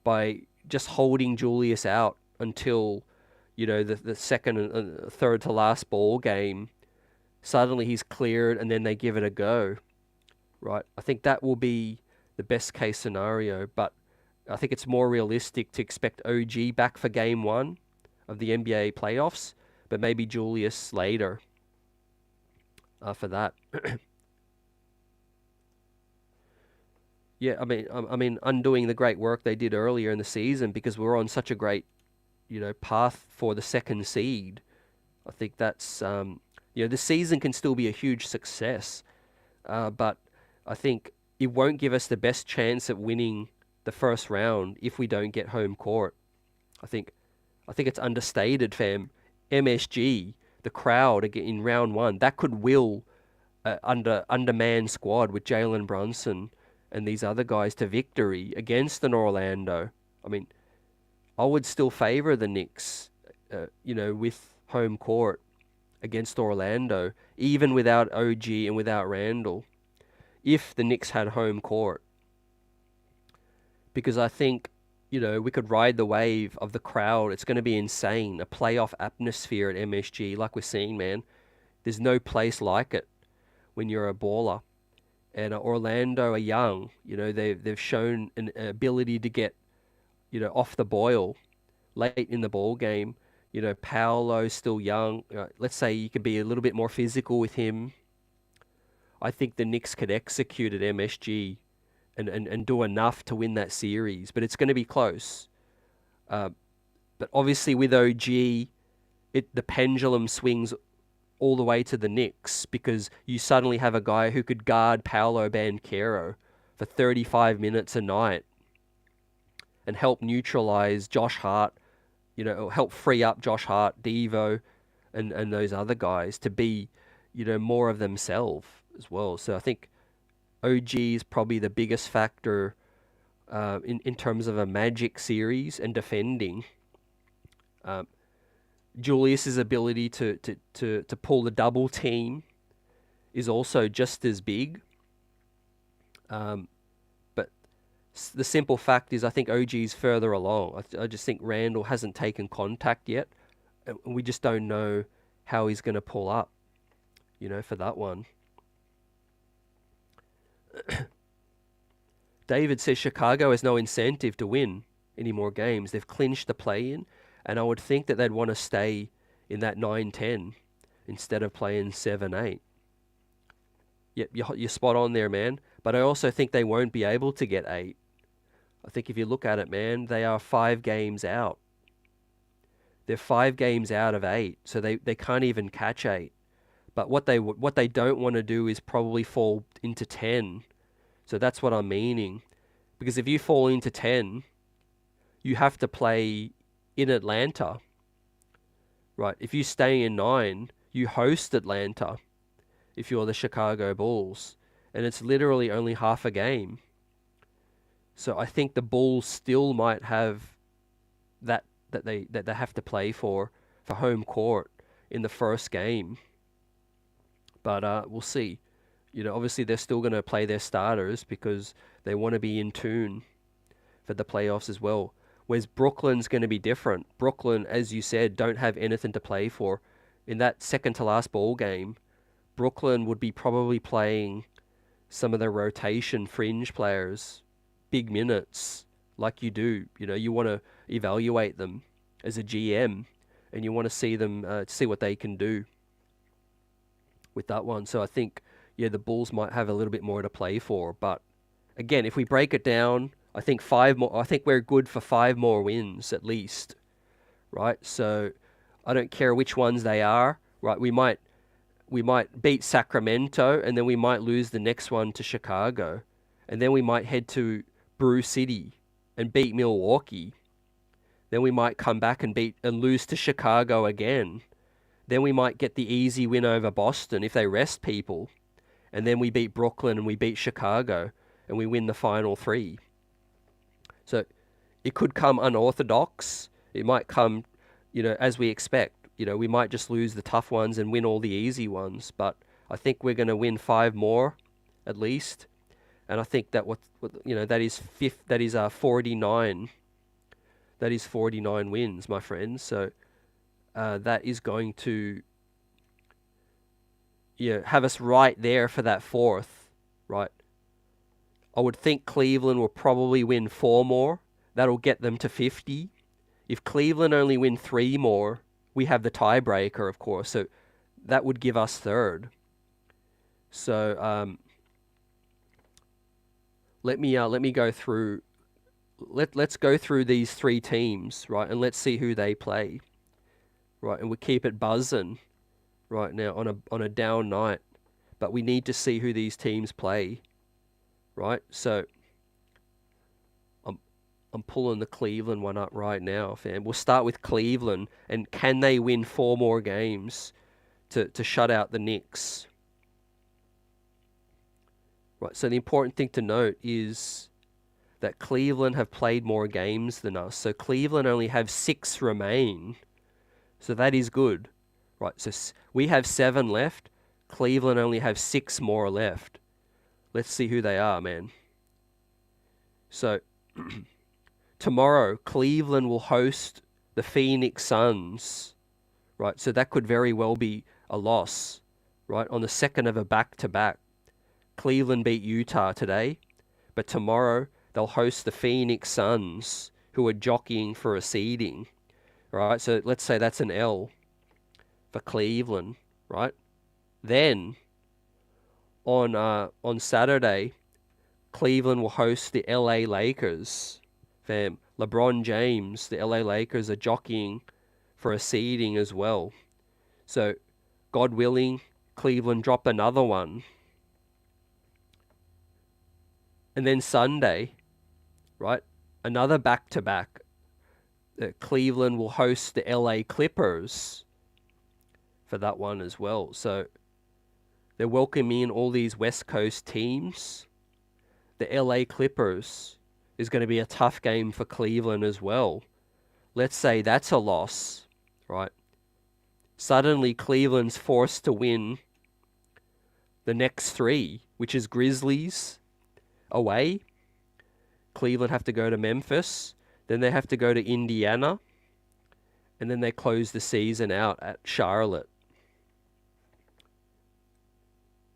by just holding Julius out until, the second and third to last ball game. Suddenly he's cleared and then they give it a go, right? I think that will be the best case scenario, but I think it's more realistic to expect OG back for game 1 of the NBA playoffs, but maybe Julius later for that. Yeah, I mean, undoing the great work they did earlier in the season because we're on such a great, path for the second seed. I think that's, the season can still be a huge success, but I think it won't give us the best chance at winning the first round if we don't get home court. I think, I think it's understated, fam. MSG, the crowd in round one, that could will undermanned squad with Jalen Brunson and these other guys to victory against an Orlando. I mean, I would still favour the Knicks, with home court against Orlando, even without OG and without Randall, if the Knicks had home court. Because I think, we could ride the wave of the crowd. It's going to be insane. A playoff atmosphere at MSG, like we're seeing, man. There's no place like it when you're a baller. And Orlando are young. They've shown an ability to get, off the boil late in the ball game. Paolo's still young. Let's say you could be a little bit more physical with him. I think the Knicks could execute at MSG and do enough to win that series. But it's going to be close. But obviously with OG, the pendulum swings all the way to the Knicks because you suddenly have a guy who could guard Paolo Banchero for 35 minutes a night and help neutralize Josh Hart, help free up Josh Hart, Devo, and those other guys to be, more of themselves as well. So I think OG is probably the biggest factor in terms of a Magic series and defending. Julius's ability to pull the double team is also just as big. But the simple fact is I think OG's further along. I just think Randall hasn't taken contact yet. And we just don't know how he's going to pull up, for that one. David says Chicago has no incentive to win any more games. They've clinched the play-in, and I would think that they'd want to stay in that 9-10 instead of playing 7-8. Yep, you're spot on there, man. But I also think they won't be able to get 8. I think if you look at it, man, they are 5 games out. They're 5 games out of 8, so they can't even catch 8. But what they don't want to do is probably fall into 10. So that's what I'm meaning. Because if you fall into 10, you have to play in Atlanta. Right, if you stay in 9, you host Atlanta if you're the Chicago Bulls. And it's literally only half a game. So I think the Bulls still might have that they have to play for home court in the first game. But we'll see. Obviously they're still going to play their starters because they want to be in tune for the playoffs as well. Whereas Brooklyn's going to be different. Brooklyn, as you said, don't have anything to play for. In that second to last ball game, Brooklyn would be probably playing some of their rotation fringe players, big minutes, like you do. You want to evaluate them as a GM, and you want to see them, see what they can do with that one. So I think, the Bulls might have a little bit more to play for. But again, if we break it down, I think 5 more. I think we're good for 5 more wins at least, right? So I don't care which ones they are, right? We might beat Sacramento, and then we might lose the next one to Chicago, and then we might head to Brew City and beat Milwaukee. Then we might come back and lose to Chicago again. Then we might get the easy win over Boston if they rest people, and then we beat Brooklyn and we beat Chicago and we win the final 3. So it could come unorthodox. It might come, as we expect. We might just lose the tough ones and win all the easy ones. But I think we're going to win 5 more, at least. And I think that that is 49. That is 49 wins, my friends. So that is going to have us right there for that 4th, right? I would think Cleveland will probably win 4 more. That'll get them to 50. If Cleveland only win 3 more, we have the tiebreaker, of course. So that would give us 3rd. So let me go through. Let's go through these three teams, right, and let's see who they play, right, and we keep it buzzing right now on a down night, but we need to see who these teams play, right? So I'm pulling the Cleveland one up right now, fam. We'll start with Cleveland, and can they win 4 more games to shut out the Knicks? Right, so the important thing to note is that Cleveland have played more games than us. So Cleveland only have 6 remain. So that is good. Right, so we have 7 left. Cleveland only have 6 more left. Let's see who they are, man. So tomorrow, Cleveland will host the Phoenix Suns. Right, so that could very well be a loss. Right, on the second of a back-to-back. Cleveland beat Utah today, but tomorrow they'll host the Phoenix Suns, who are jockeying for a seeding. Right, so let's say that's an L for Cleveland, right? Then on Saturday, Cleveland will host the LA Lakers. Fam, LeBron James, the LA Lakers are jockeying for a seeding as well. So, God willing, Cleveland drop another one. And then Sunday, right, another back-to-back. Cleveland will host the LA Clippers for that one as well. So they're welcoming all these West Coast teams. The LA Clippers is going to be a tough game for Cleveland as well. Let's say that's a loss, right? Suddenly Cleveland's forced to win the next 3, which is Grizzlies away. Cleveland have to go to Memphis. Then they have to go to Indiana. And then they close the season out at Charlotte.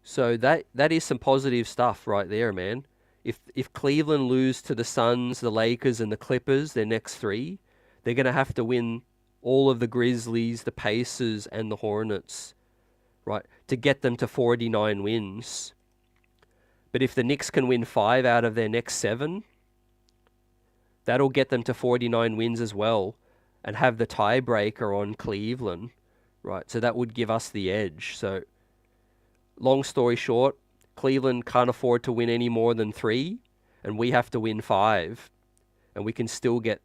So that is some positive stuff right there, man. If Cleveland lose to the Suns, the Lakers, and the Clippers, their next 3, they're going to have to win all of the Grizzlies, the Pacers, and the Hornets, right, to get them to 49 wins. But if the Knicks can win 5 out of their next 7, that'll get them to 49 wins as well and have the tiebreaker on Cleveland, right? So that would give us the edge. So long story short, Cleveland can't afford to win any more than 3, and we have to win 5, and we can still get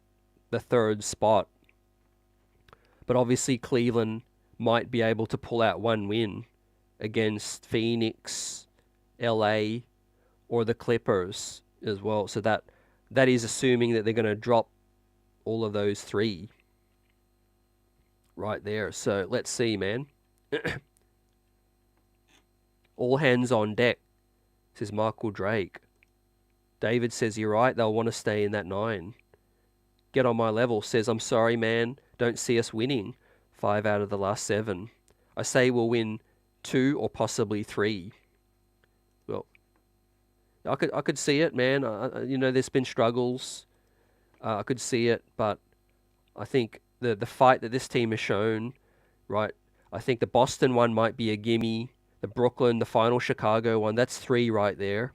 the 3rd spot. But obviously Cleveland might be able to pull out 1 win against Phoenix, LA, or the Clippers as well. So that is assuming that they're going to drop all of those 3 right there. So let's see, man. All hands on deck, says Michael Drake. David says, you're right, they'll want to stay in that 9. Get on my level, says, I'm sorry, man, don't see us winning 5 out of the last 7. I say we'll win 2 or possibly 3. Well, I could see it, man. There's been struggles. I could see it, but I think the fight that this team has shown, right, I think the Boston one might be a gimme. The Brooklyn, the final Chicago one, that's 3 right there.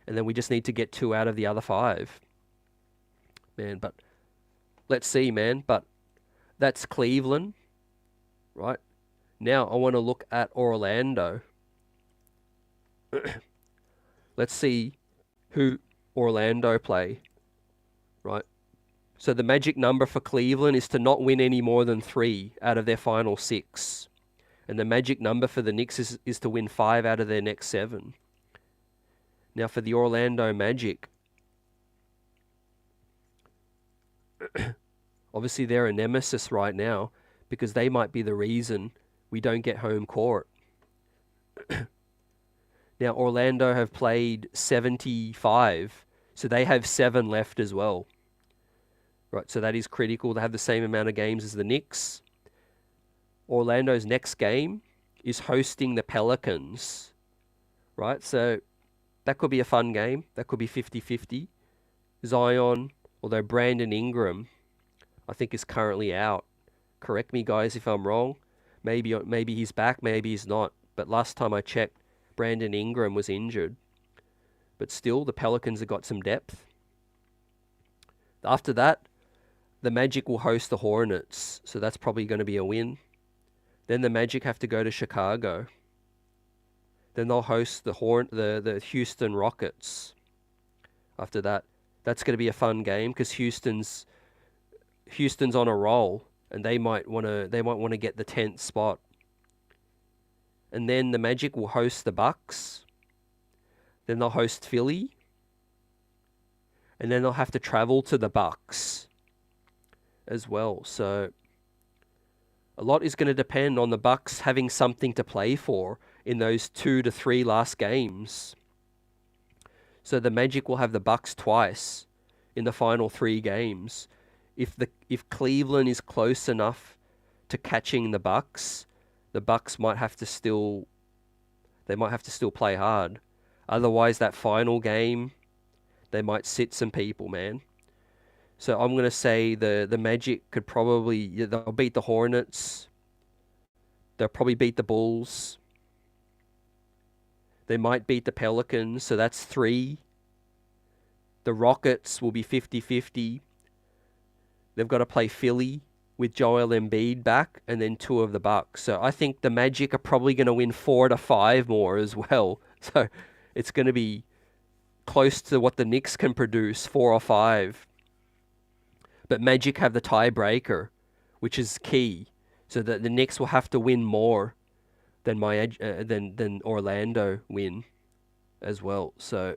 And then we just need to get 2 out of the other 5. Man, but let's see, man. But that's Cleveland, right? Now I want to look at Orlando. Let's see who Orlando play, right? So the magic number for Cleveland is to not win any more than 3 out of their final 6. And the magic number for the Knicks is to win 5 out of their next 7. Now for the Orlando Magic, obviously they're a nemesis right now because they might be the reason we don't get home court. Now Orlando have played 75, so they have 7 left as well. Right, so that is critical. They have the same amount of games as the Knicks. Orlando's next game is hosting the Pelicans, right? So that could be a fun game. That could be 50-50. Zion, although Brandon Ingram, I think, is currently out. Correct me, guys, if I'm wrong. Maybe he's back, maybe he's not. But last time I checked, Brandon Ingram was injured. but still, the Pelicans have got some depth. After that, the Magic will host the Hornets, so that's probably going to be a win. Then the Magic have to go to Chicago. Then they'll host the Houston Rockets. After that, that's going to be a fun game because Houston's on a roll, and they might want to get the 10th spot. And then the Magic will host the Bucks. Then they'll host Philly. And then they'll have to travel to the Bucks as well. So a lot is going to depend on the Bucks having something to play for in those 2 to 3 last games. So the Magic will have the Bucks twice in the final 3 games. If Cleveland is close enough to catching the Bucks might have to still play hard. Otherwise, that final game, they might sit some people, man. So I'm going to say the Magic could probably, they'll beat the Hornets. They'll probably beat the Bulls. They might beat the Pelicans, so that's 3. The Rockets will be 50-50. They've got to play Philly with Joel Embiid back, and then 2 of the Bucks. So I think the Magic are probably going to win 4 to 5 more as well. So it's going to be close to what the Knicks can produce, 4 or 5. But Magic have the tiebreaker, which is key, so that the Knicks will have to win more than than Orlando win as well. So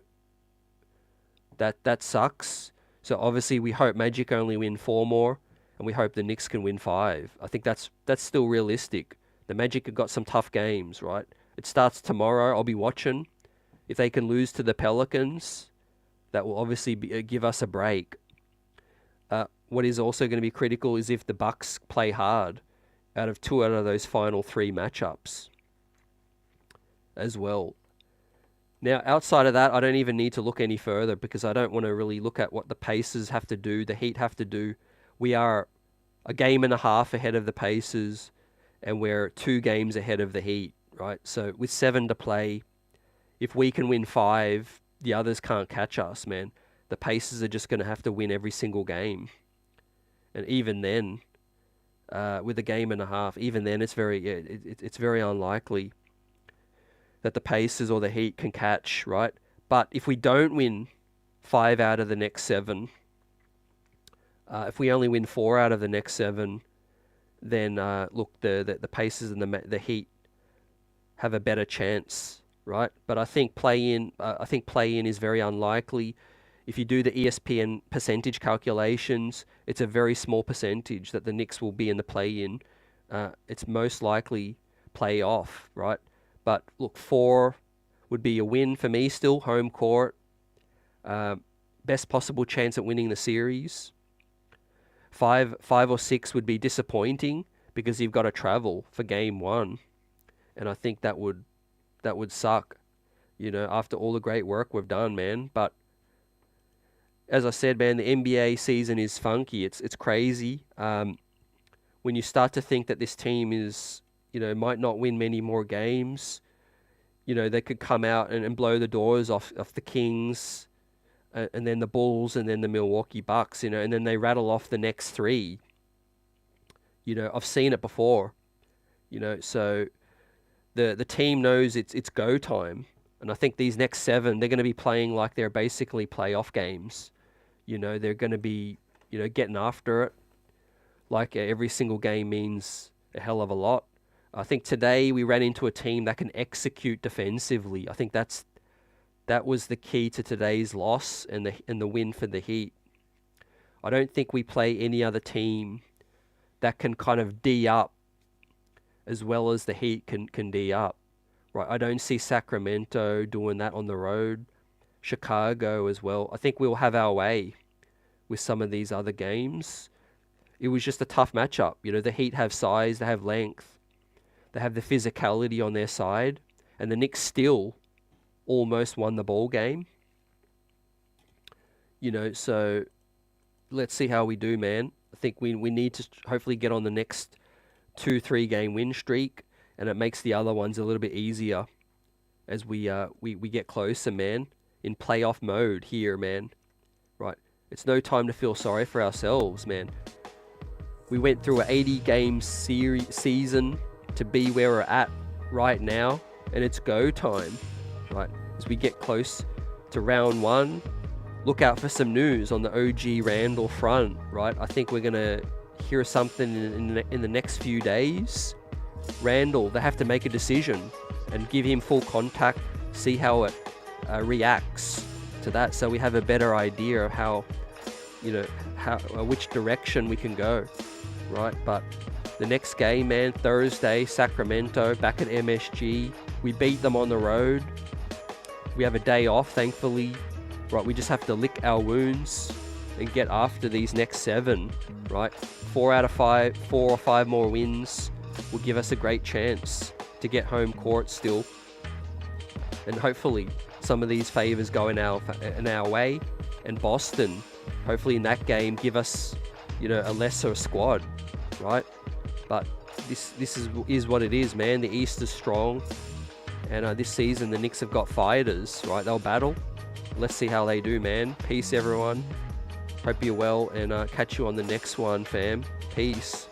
that sucks. So obviously we hope Magic only win 4 more, and we hope the Knicks can win 5. I think that's still realistic. The Magic have got some tough games, right? It starts tomorrow. I'll be watching. If they can lose to the Pelicans, that will obviously give us a break. What is also going to be critical is if the Bucks play hard out of 2 out of those final 3 matchups as well. Now, outside of that, I don't even need to look any further because I don't want to really look at what the Pacers have to do, the Heat have to do. We are a game and a half ahead of the Pacers, and we're 2 games ahead of the Heat, right? So with 7 to play, if we can win 5, the others can't catch us, man. The Pacers are just going to have to win every single game. And even then, with a game and a half, even then it's very unlikely that the Pacers or the Heat can catch, right? But if we don't win 5 out of the next 7, if we only win 4 out of the next 7, then look, the Pacers and the Heat have a better chance, right? But I think play-in is very unlikely. If you do the ESPN percentage calculations, it's a very small percentage that the Knicks will be in the play-in. It's most likely play-off, right? But look, 4 would be a win for me still, home court. Best possible chance at winning the series. 5 or 6 would be disappointing because you've got to travel for game 1. And I think that would suck, after all the great work we've done, man. But as I said, man, the NBA season is funky. It's crazy. When you start to think that this team is, might not win many more games, they could come out and blow the doors off the Kings, and then the Bulls, and then the Milwaukee Bucks, and then they rattle off the next 3. I've seen it before, so the team knows it's go time. And I think these next 7, they're going to be playing like they're basically playoff games. They're going to be, getting after it. Like every single game means a hell of a lot. I think today we ran into a team that can execute defensively. I think that was the key to today's loss and the win for the Heat. I don't think we play any other team that can kind of D up as well as the Heat can D up. Right, I don't see Sacramento doing that on the road. Chicago as well. I think we'll have our way with some of these other games. It was just a tough matchup. The Heat have size, they have length, they have the physicality on their side, and the Knicks still almost won the ball game. So let's see how we do, man. I think we need to hopefully get on the next 2-3 game win streak, and it makes the other ones a little bit easier as we get closer, man. in playoff mode here, man. Right? It's no time to feel sorry for ourselves, man. We went through an 80-game season to be where we're at right now, and it's go time, right? As we get close to round 1, look out for some news on the OG Randall front, right? I think we're gonna hear something in the next few days. Randall, they have to make a decision and give him full contact, see how it reacts to that, so we have a better idea of how, which direction we can go, right? But the next game, man, Thursday, Sacramento, back at MSG. We beat them on the road. We have a day off, thankfully, right? We just have to lick our wounds and get after these next 7, right? 4 or 5 more wins will give us a great chance to get home court still. And hopefully some of these favors go in our way. And Boston, hopefully in that game, give us, a lesser squad, right? But this is what it is, man. The East is strong. And this season, the Knicks have got fighters, right? They'll battle. Let's see how they do, man. Peace, everyone. Hope you're well, and catch you on the next one, fam. Peace.